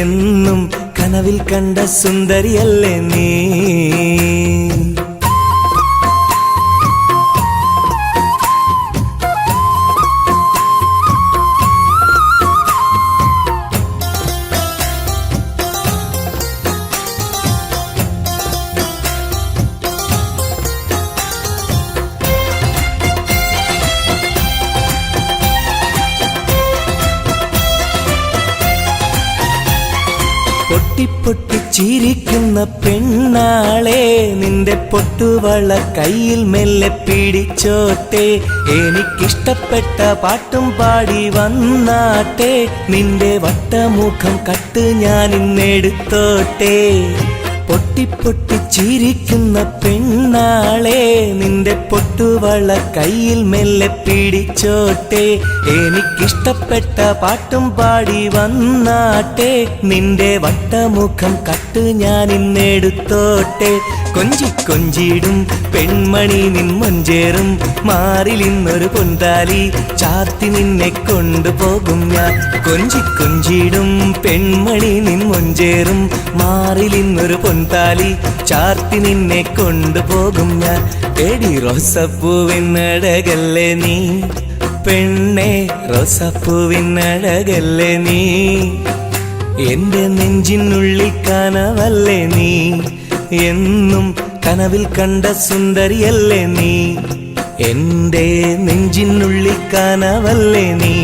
എന്നും കനവിൽ കണ്ട സുന്ദരിയല്ലേ നീ. പൊട്ടിപ്പൊട്ടി ചിരിക്കുന്ന പെണ്ണാളെ, നിന്റെ പൊട്ടുവള കയ്യിൽ മെല്ലെ പിടിച്ചോട്ടെ, എനിക്കിഷ്ടപ്പെട്ട പാട്ടും പാടി വന്നാട്ടെ, നിന്റെ വട്ടമുഖം കട്ട് ഞാൻ ഇന്നെടുത്തോട്ടെ. പൊട്ടിപ്പൊട്ടി ചിരിക്കുന്ന പെണ്ണാളെ, നിന്റെ പൊട്ടുവള കയ്യിൽ മെല്ലെ പിടിച്ചോട്ടെ, എനിക്കിഷ്ടപ്പെട്ട പാട്ടും പാടി വന്നാട്ടെ, നിന്റെ വട്ടമുഖം കട്ട് ഞാൻ ഇന്നെടുത്തോട്ടെ. കൊഞ്ചി കൊഞ്ചിടും പെൺമണി നിൻ മൊഞ്ചേറും മാറിൽ ഇന്നൊരു പൊന്താലി ചാർത്തി നിന്നെ കൊണ്ടുപോകും ഞാൻ. കൊഞ്ചി കൊഞ്ചിടും പെൺമണി നിൻ മൊഞ്ചേറും മാറിൽ ഇന്നൊരു പൊന്താലി ചാർത്തി നിന്നെ കൊണ്ടുപോകും ഞാൻ. എടി റോസപ്പൂവിനഴകല്ലേ നീ പെണ്ണെ, റോസപ്പൂവിനഴകല്ലേ നീ, എന്റെ നെഞ്ചിനുള്ളിൽ കനവല്ലേ നീ, എന്നും കനവിൽ കണ്ട സുന്ദരിയല്ലേ നീ, എന്റെ നെഞ്ചിനുള്ളിൽ കനവല്ലേ നീ,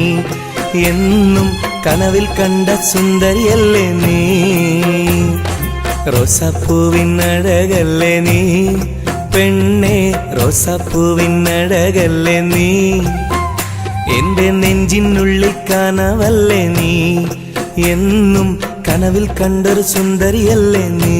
എന്നും കനവിൽ കണ്ട സുന്ദരിയല്ലേ നീ. റോസാപ്പൂവിനഴകല്ലേ നീ പെണ്ണെ, റോസാപ്പൂവിനഴകല്ലേ നീ, എന്റെ നെഞ്ചിനുള്ളിൽ കനവല്ലേ നീ, എന്നും കനവിൽ കണ്ടൊരു സുന്ദരിയല്ലേ നീ.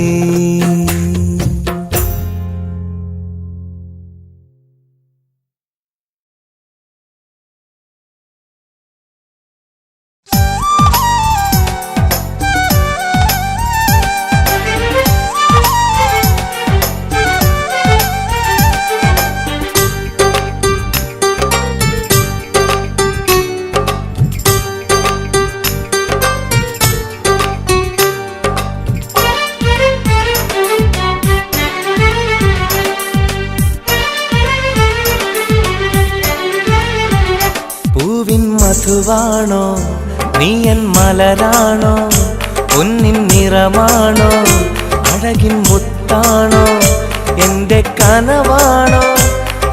മധുവാണോ നീയൻ മലരാണോ, പൊന്നിൻ നിറമാണോ, അഴകിൻ മുത്താണോ, എന്റെ കനവാണോ,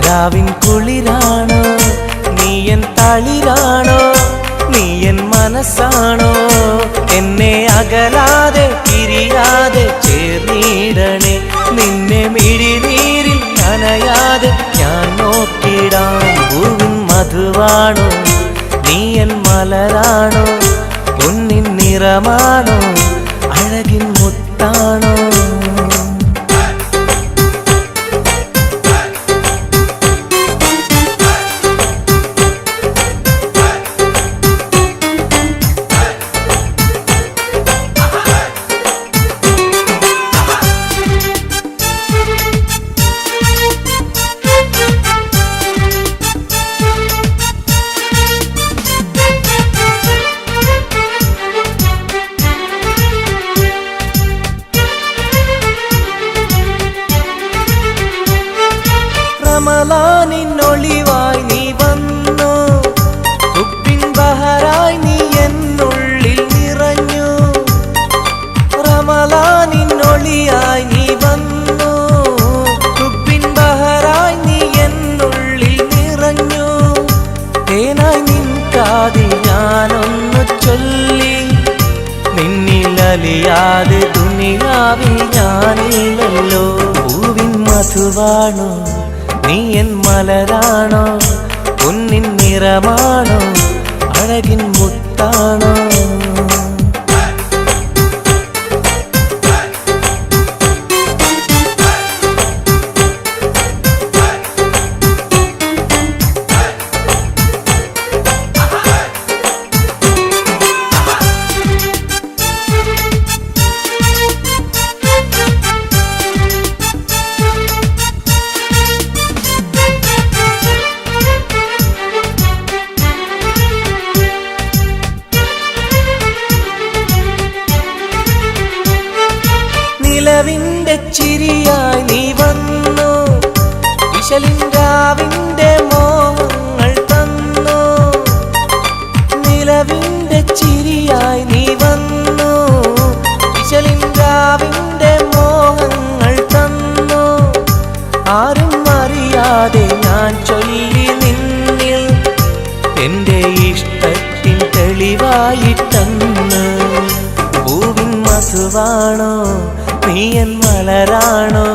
രാവിൻ കുളിരാണോ, നീയൻ തളിരാണോ, നീയൻ മനസ്സാണോ, എന്നെ അകലാതെ പിരിയാതെ ചേർന്നിടണേ, നിന്നെ മിഴിനീരിൽ നനയാതെ ഞാൻ നോക്കിടാം. പൂവിൻ മധുവാണോ നീയൻ മലരാണോ, പൊന്നിൻ നിറമാണോ, അഴകിൻ മുത്താണോ. ഞാനൊന്നു ചൊല്ലി, നിന്നിലലിയാതെ ദുനിയാവിൽ ഞാനില്ലല്ലോ. പൂവിൻ മധുവാണോ നീ എൻ മലരാണോ, പൊന്നിൻ നിറമാണോ അഴകിൻ മുത്താണോ. നിലവിന്റെ ചിരിയായി നീ വന്നു, വിശലിൻരാവിന്റെ മോഹങ്ങൾ തന്നു. നിലവിന്റെ ചിരിയായി നീ വന്നു, വിശലിൻരാവിന്റെ മോഹങ്ങൾ തന്നു. ആരും അറിയാതെ ഞാൻ ചൊല്ലി നിന്നിൽ എന്റെ ഇഷ്ടത്തിൻ തെളിവായിട്ടന്ന്. പൂവിൻ മധുവാണോ നീ എൻ മലരാണോ,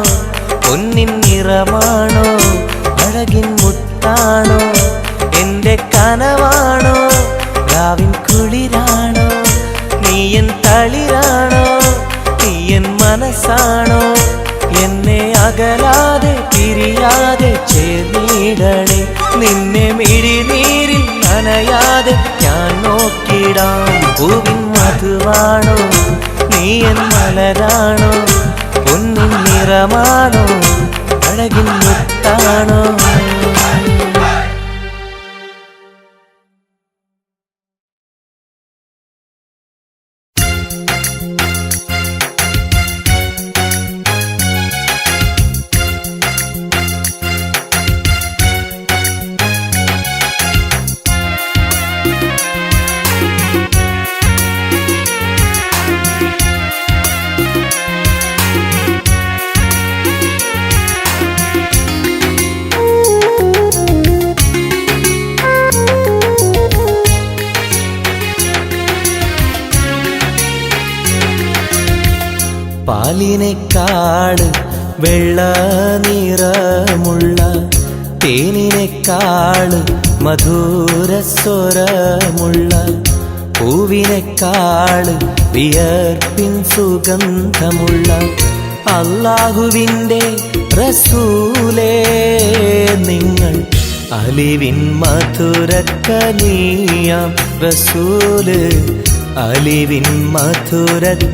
പൊന്നിൻ നിറമാണോ അഴകിൻ മുത്താണോ. എന്റെ കനവാണോ രാവിൻ കുളിരാണോ, നീ എൻ തളിരാണോ, നീ എൻ മനസ്സാണോ. എന്നെ അകലാതെ പിരിയാതെ ചേർന്നിടണേ, നിന്നെ മിഴിനീരിൽ നനയാതെ ഞാൻ നോക്കിടാം. പൂവിൻ മധുവാണോ നീ എൻ മലരാണോ, പൊന്നിൻ നിറമാണോ അഴകിൻ മുത്താണോ. പാലിനേക്കാള് വെള്ള നിറമുള്ള, തേനിനേക്കാള് മധുരസ്വരമുള്ള, പൂവിനേക്കാള് വിയർപ്പിൻ സുഗന്ധമുള്ള അല്ലാഹുവിൻ്റെ റസൂലേ നിങ്ങൾ. അലിവിൻ മധുരക്കനിയാം റസൂല്, അലിവിൻ മധുരക്കനിയാം.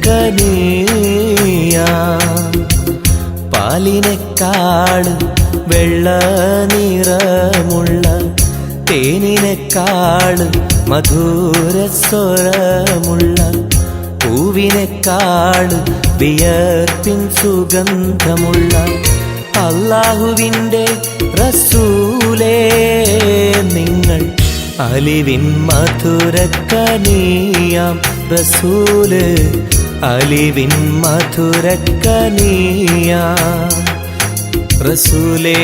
പാലിനേക്കാള് വെള്ള നിറമുള്ള, തേനിനേക്കാള് മധുരസ്വരമുള്ള, പൂവിനേക്കാള് വിയർപ്പിൻ സുഗന്ധമുള്ള അല്ലാഹുവിൻ്റെ റസൂലേ നിങ്ങൾ. അലിവിൻ മധുരക്കനിയാം റസൂല്, അലിവിൻ മധുരക്കനിയാം റസൂലേ.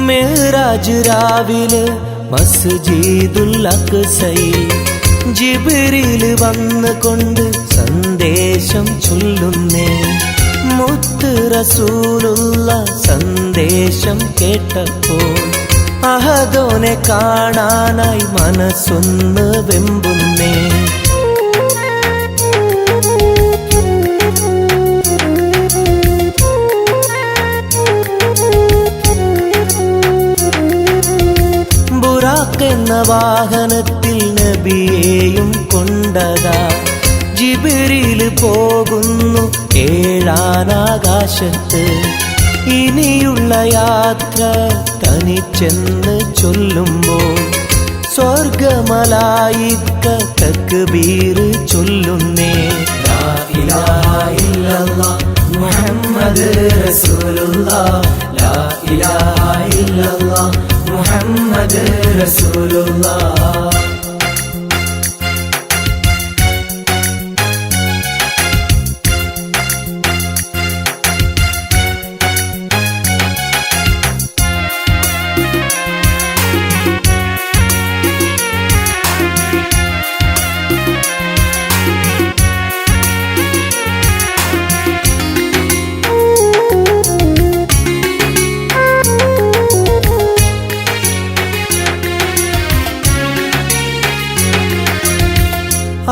മെഹ്റാജ് രാവിലെ മസ്ജിദുൽ അഖ്സയിൽ ജിബ്രീൽ വന്നുകൊണ്ട് സന്ദേശം ചൊല്ലുന്നേ. മുത്ത് റസൂലുള്ള സന്ദേശം കേട്ടപ്പോൾ അഹദോനെ കാണാനായി മനസ്സൊന്ന് വെമ്പുന്നേ. ബുറാഖ് എന്ന വാഹനത്തിൽ നബിയെയും കൊണ്ടതാ ജിബ്രീൽ പോകുന്നു ഏഴാനാകാശത്ത് ഇനിയുള്ള യാത്ര തനിച്ചെന്ന് ചൊല്ലുമ്പോൾ സ്വർഗമലായിക്ക തക്ബീർ ചൊല്ലുന്നേ. ലാ ഇലാഹ ഇല്ലല്ലാഹ് മുഹമ്മദ് റസൂലുള്ളാഹ്, ലാ ഇലാഹ ഇല്ലല്ലാഹ് മുഹമ്മദ് റസൂലുള്ളാഹ്.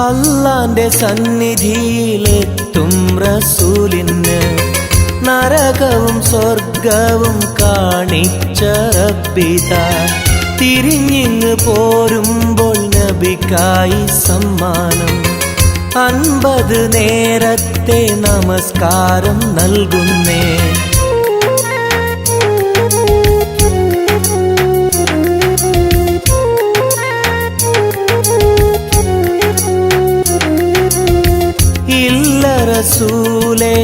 അല്ലാന്റെ സന്നിധിയിലെത്തും റസൂലിന് നരകവും സ്വർഗവും കാണിച്ച റബ്ബിതാ. തിരിഞ്ഞിങ്ങ് പോരുമ്പോൾ നബിക്കായി സമ്മാനം 50 നേരത്തെ നമസ്കാരം നൽകുന്നേ. റസൂലേ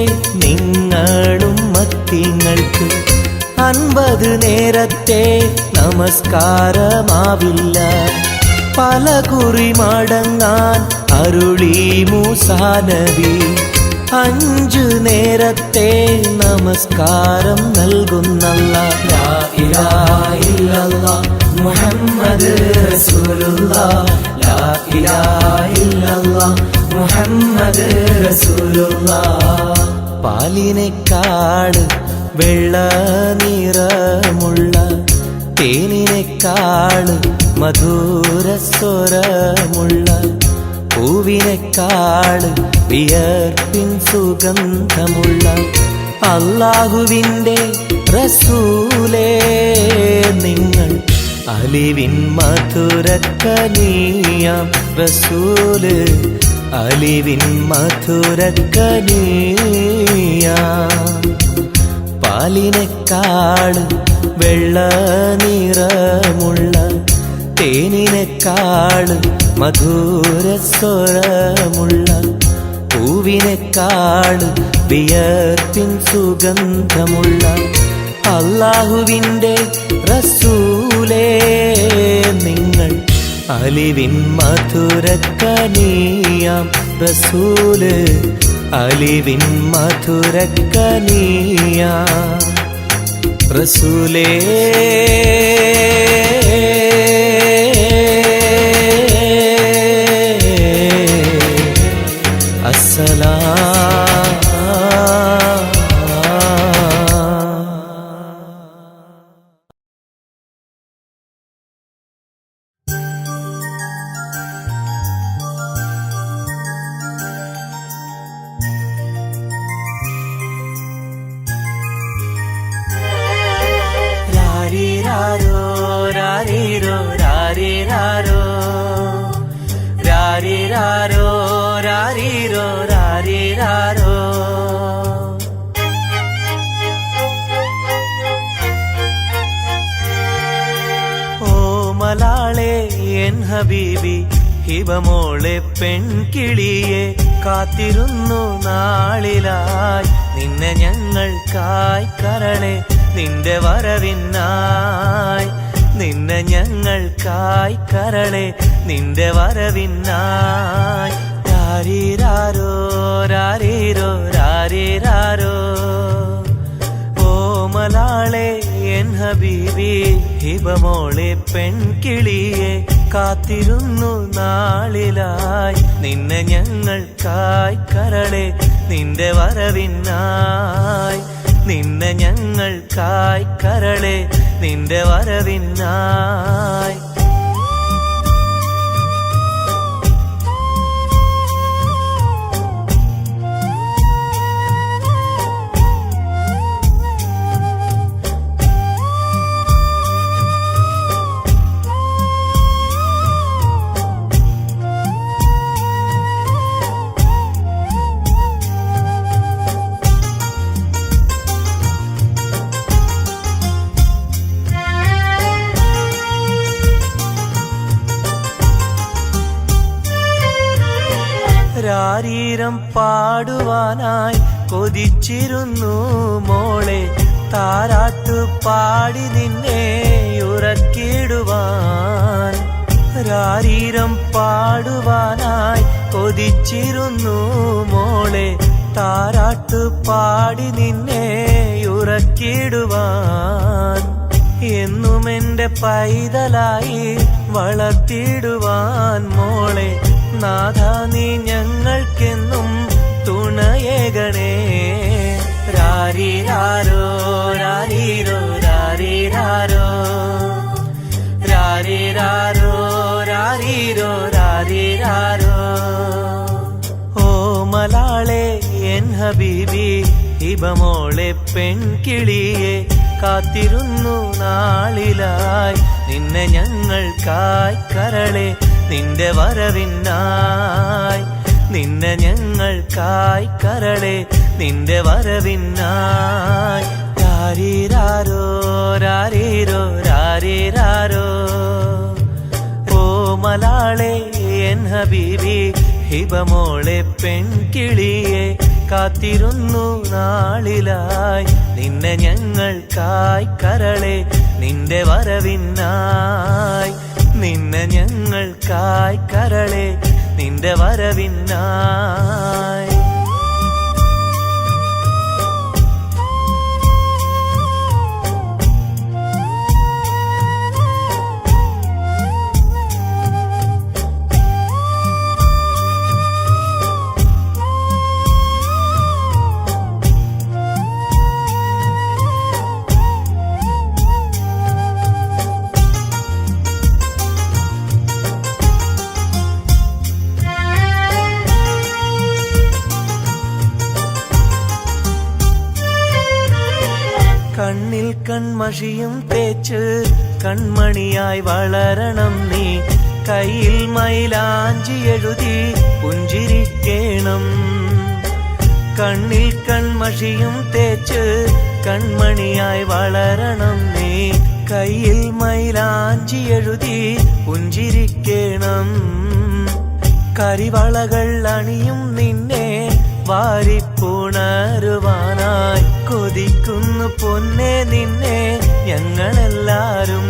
നിങ്ങളും മത്തിങ്ങൾക്ക് 50 നേരത്തെ നമസ്കാരമാവില്ല. പല കുറി മടങ്ങാൻ അരുളി മൂസാ നബി. 5 നേരത്തെ നമസ്കാരം നൽകുന്നല്ലാഹ്. ലാ ഇലാഹ ഇല്ലല്ലാഹ് മുഹമ്മദ് റസൂലുള്ളാഹ്, ലാ ഇലാഹ ഇല്ലല്ലാഹ് മുഹമ്മദ് റസൂലുള്ളാഹ്. പാലിനെക്കാട് വെള്ള നിറമുള്ള തേനിനെക്കാട് മധുരസ്വരമുള്ള പൂവിനെക്കാട് വിയർപ്പിൻ സുഗന്ധമുള്ള അല്ലാഹുവിൻ്റെ റസൂലേ നിങ്ങൾ അലിവിൻ മധുരക്കനിയാം റസൂല്, അലിവിൻ മധുരക്കനിയാം. പാലിനെക്കാട് വെള്ള നിറമുള്ള തേനിനെക്കാട് മധുരസ്വരമുള്ള പൂവിനെക്കാട് വിയർപ്പിൻ സുഗന്ധമുള്ള അല്ലാഹുവിൻ്റെ റസൂലേ നിങ്ങൾ അലിവിൻ മധുരക്കനിയാം റസൂല്, അലിവിൻ മധുരക്കനിയാം റസൂലേ. രാരിരാരോ രാരിരോ രാരിരാരോ രാരിരാരോ രാരിരോ രാരിരാരോ. ഓ മലാളെ എൻ ഹബീബി ഹിബമോളെ പെൺകിളിയെ കാത്തിരുന്നു നാളിലായി നിന്നെ ഞങ്ങൾക്കായി കരളെ നിന്റെ വരവിനായി, നിന്നെ ഞങ്ങൾക്കായി കരളെ നിന്റെ വരവിനായി. രാരിരാരോ രാരിരോ രാരിരാരോ. ഓ മലാളെ എൻ ഹബീബി ഹിബമോളെ പെൺകിളിയെ കാത്തിരുന്നു നാളിലായി നിന്നെ ഞങ്ങൾക്കായി കരളെ നിന്റെ വരവിനായി, നിന്നെ ഞങ്ങൾക്കായി കരളെ നിന്റെ വരവിനായി. ശാരീരം പാടുവാനായി കൊതിച്ചിരുന്നു മോളെ, താരാട്ടു പാടി നിന്നെ ഉറക്കിടുവാൻ. ശാരീരം പാടുവാനായി കൊതിച്ചിരുന്നു മോളെ, താരാട്ടു പാടി നിന്നെ ഉറക്കിടുവാൻ. എന്നും എന്റെ പൈതലായി വളർത്തിടുവാൻ മോളെ, നാഥാ നീ ഞങ്ങൾക്കെന്നും തുണയേകണേ. രാരിരാരോ രാരീരോ രാരിരാരോ രാരിരാരോ രാരീരോ രാരിരാരോ. ഓ മലാളെ എൻ ഹബീബി ഹിബമോളെ പെൺകിളിയെ, കാത്തിരുന്നു നാളിലായി നിന്നെ ഞങ്ങൾക്കായി കരളെ, നിന്റെ വരവിനായി നിന്നെ ഞങ്ങൾക്കായി കരളെ, നിന്റെ വരവിനായി. രാരിരാരോ രാരീരോ രാരിരാരോ. ഓ മലാളെ എൻ ഹബീബി ഹിബമോളെ പെൺകിളിയെ, കാത്തിരുന്നു നാളിലായി നിന്നെ ഞങ്ങൾക്കായി കരളെ, നിന്റെ വരവിനായി നിന്നെ ഞങ്ങൾക്കായി കരളെ, നിന്റെ വരവിനായി. കണ്ണിൽ കൺമഷിയും തേച്ച് കൺമണിയായി വളരണം നീ, കയ്യിൽ മൈലാഞ്ചി എഴുതി പുഞ്ചിരിക്കേണം. കണ്ണിൽ കൺമഷിയും തേച്ച് കൺമണിയായി വളരണം നീ, കയ്യിൽ മൈലാഞ്ചി എഴുതി പുഞ്ചിരിക്കേണം. കരിവളകൾ അണിയും നിന്നെ വാരിപ്പുണരുവാനായി കൊതിക്കുന്നു പൊന്നെ നിന്നെ ഞങ്ങളെല്ലാരും.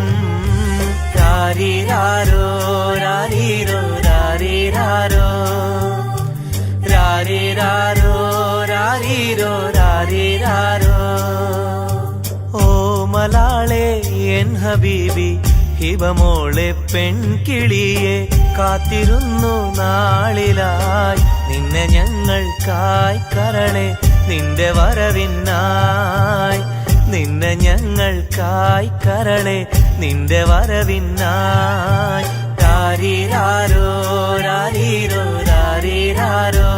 രാരിരാരോ രാരീരോ രാരിരാരോ രാരിരാരോ രാരീരോ രാരിരാരോ. ഓ മലാളെ എൻ ഹബീബി ഹിബമോളെ പെൺകിളിയെ, കാത്തിരുന്നു നാളിലായി നിന്നെ ഞങ്ങൾക്കായി കരളെ, നിന്റെ വരവിനായി നിന്നെ ഞങ്ങൾക്കായി കരളെ, നിന്റെ വരവിനായി. രാരിരാരോ രാരീരോ രാരിരാരോ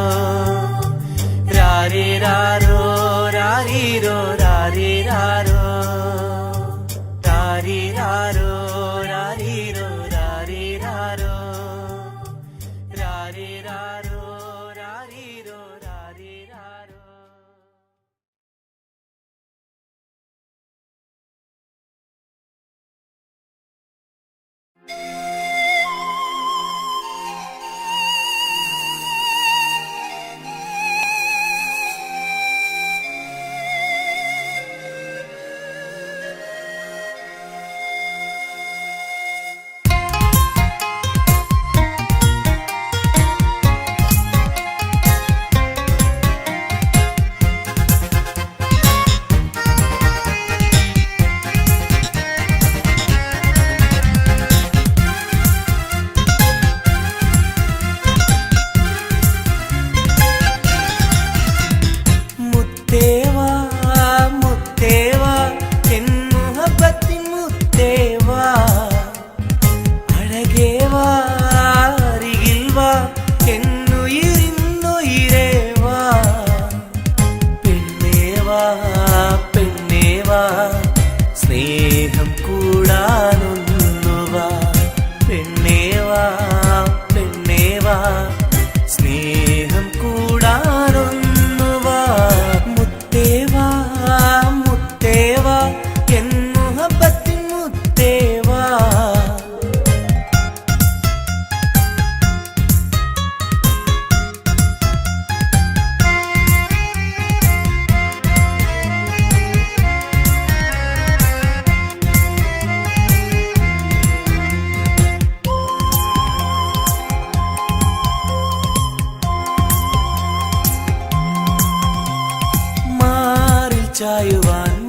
രാരിരാരോ രാരീരോ രാരിരാരോ രാരിരാരോ രാരീരോ രാരിരാരോ രാരിരാരോ രാരീരോ രാരിരാരോ.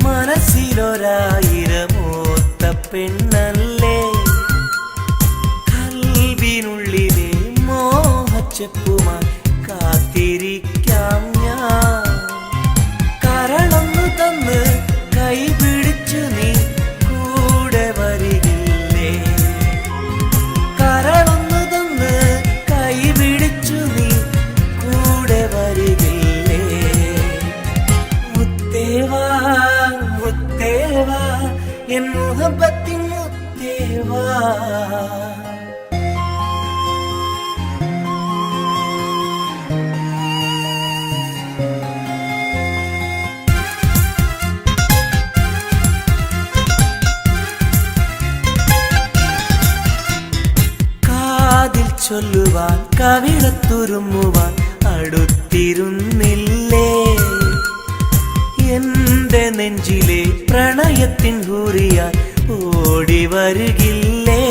മനസ്സിലൊരായിരമോത്ത പെണ്ണല്ലേ കൽവിനുള്ളിലെ മോഹച്ചെപ്പുമായി കാത്തിരിക്കാം ഞാൻ കരളൊന്നു തന്ന് കൈപിടിച്ചു നീ കൂടെ വരികില്ലേ കരളൊന്നു തന്ന് കൈപിടിച്ചു നീ കൂടെ വരികില്ലേ മുത്തേവാ മുത്തേവാ എൻ മുഹബത്തിൻ മുത്തേവാ ചൊല്ലുവാൻ കവിളത്തുരുമ്മുവാൻ അടുത്തിരുന്നില്ലേ എന്റെ നെഞ്ചിലെ പ്രണയത്തിൻ ഹൂറിയാൻ ഓടി വരുകില്ലേ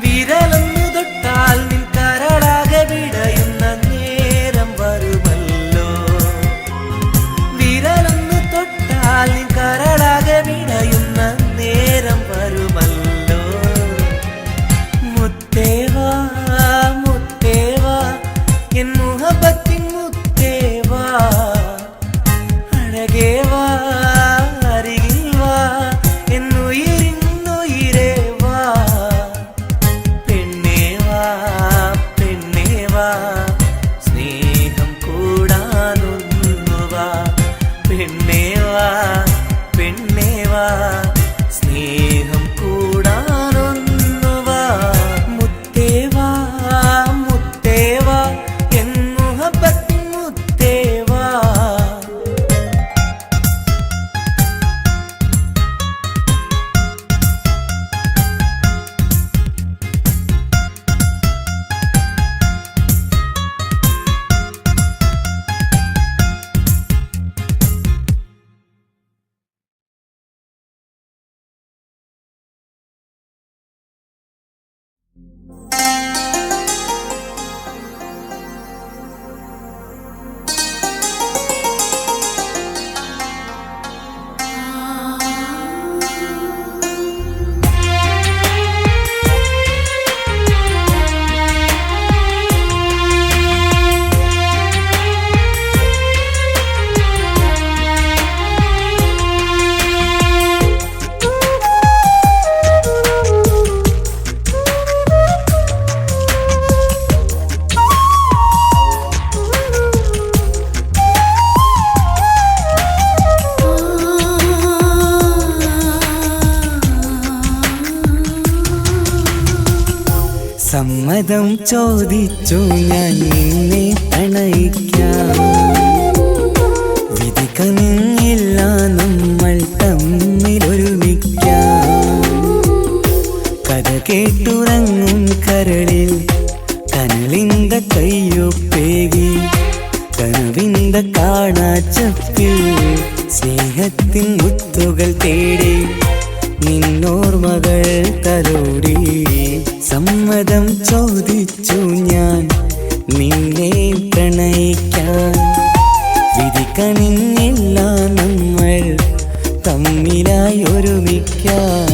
വിരലൊന്നു തൊട്ടാൽ നിൻ കരളാകെ വിടയുന്ന നേരം വരുമല്ലോ വിരലൊന്നു തൊട്ടാൽ നിൻ കരളാകെ വിടയുന്ന നേരം വരുമല്ലോ മുത്തേവാ മുത്തേവാ എൻ മുഹബത്തിൻ മുത്തേവാ അഴകേവാ അരികിൽ വാ എന്നുയിരിന്നുയിരേ വാ പെണ്ണേവാ പെണ്ണേവാ സ്നേഹം കൂടാനൊന്നുവാ പെണ്ണേവാ പെണ്ണേവാ സ്നേഹം കൂടാനൊന്നുവാ മുത്തേവാ മുത്തേവാ എൻ മുഹബത്തിൻ മുത്തേവാ സമ്മതം ചോദിച്ചു ഞാൻ നിന്നെ പ്രണയിക്കാം വിധി കനിഞ്ഞില്ല നമ്മൾ തമ്മിലൊരുമിക്കാം കഥ കേട്ടുറങ്ങും കരളിൽ കനലിന്റെ കയ്യൊപ്പേകി കനവിന്റെ കാണാച്ചപ്പിൽ സ്നേഹത്തിൻ മുത്തുകൾ തേടി നിന്നോർമകൾ തലോടി സമ്മതം ചോദിച്ചു ഞാൻ നിന്നെ പ്രണയിക്കാൻ വിധി കനിഞ്ഞില്ല നമ്മൾ തമ്മിലായി ഒരുമിക്കാം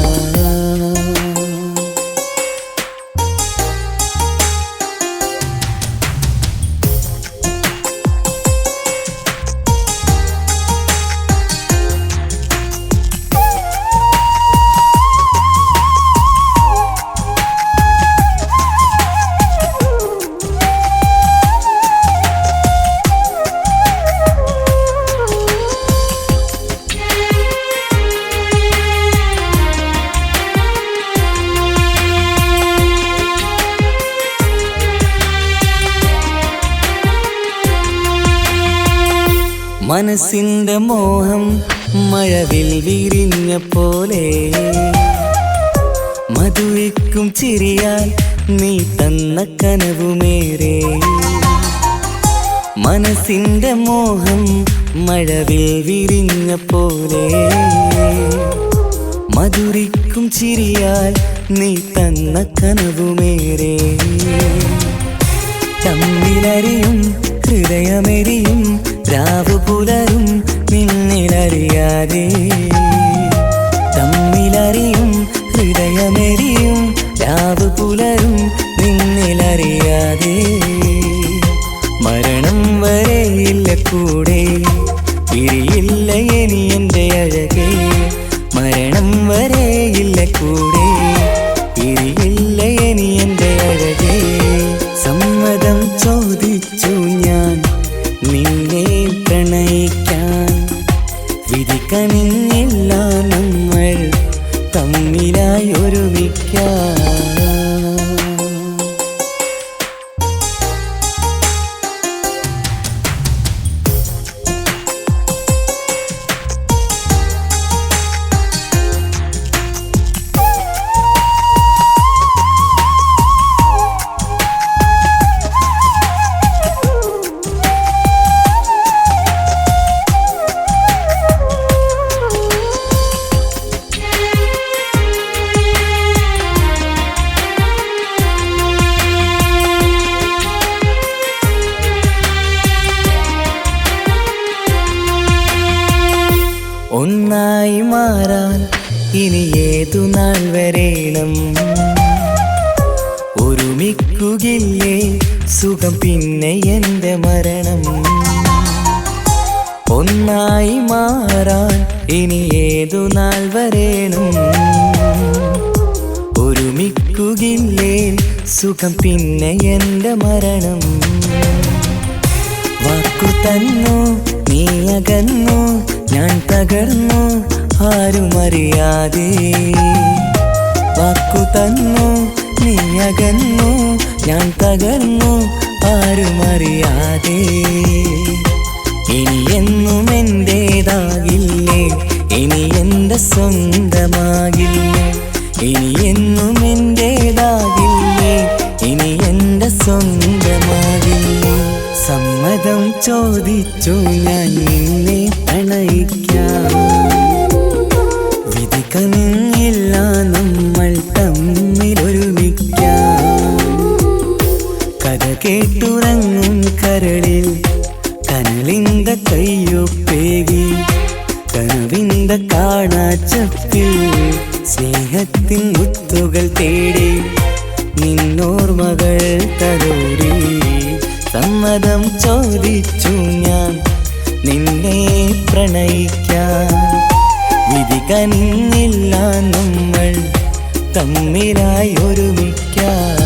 മനസ്സിന്റെ മോഹം മഴവിൽ വിരിഞ്ഞ പോലെ മധുരിക്കും ചിരിയാൽ നീ തന്ന കനവുമേറെ മനസ്സിന്റെ മോഹം മഴവിൽ വിരിഞ്ഞ പോലെ മധുരിക്കും ചിരിയാൽ നീ തന്ന കനവുമേറെ തമ്മിലറിയും ഹൃദയമെരിയും രാവു പുലരും നിന്നെ നിന്നിലറിയാതെ തമ്മിലറിയും ഹൃദയമെരിയും രാവ് പുലരും നിന്നിലറിയാതെ മരണം വരെയില്ല കൂടെ പിരിയില്ല ഇനി എൻ്റെ അഴകേ മരണം വരെയില്ല കൂടെ പിരിയില്ല ഇനി എൻ്റെ അഴകേ സമ്മതം ചോദിച്ചു ഞാൻ നിന്നെ പ്രണയിക്കാൻ വിധി കനിഞ്ഞില്ല നമ്മൾ തമ്മിലായി ഒരുമിക്കാൻ ഒന്നായി മാറാൻ ഇനി ഏതു നാൾ വരേണം ഒരുമിക്കുകയില്ലേ സുഖം പിന്നെ എൻ്റെ മരണം ഒന്നായി മാറാൻ ഇനി ഏതു നാൾ വരേണം ഒരുമിക്കുകയില്ലേ സുഖം പിന്നെ എൻ്റെ മരണം വാക്കു തന്നു നീ അകന്നു ഞാൻ തകർന്നു ആരുമറിയാതെ വാക്കു തന്നു നീ അകന്നു ഞാൻ തകർന്നു ആരുമറിയാതെ ഇനി എന്നും എൻ്റേതാകില്ലേ ഇനി എൻ്റെ സ്വന്തമാകില്ലേ ഇനി എന്നും എൻ്റേതാകില്ലേ ഇനി എൻ്റെ സ്വന്തമാകില്ലേ സമ്മതം ചോദിച്ചു ഞാൻ നിന്നെ പ്രണയിക്കാം വിധി കനിഞ്ഞില്ല നമ്മൾ തമ്മിലൊരുമിക്കാം കഥ കേട്ടുറങ്ങും കരളിൽ കനലിന്ത കയ്യൊപ്പേകി കനവിന്ത കാണാച്ചപ്പിൽ സ്നേഹത്തിൻ മുത്തുകൾ തേടി നിന്നോർമകൾ തലോടി സമ്മതം ചോദിച്ചു ഞാൻ നിന്നെ പ്രണയിക്കാൻ വിധി കനിഞ്ഞില്ല നമ്മൾ തമ്മിലായി ഒരുമിക്കാൻ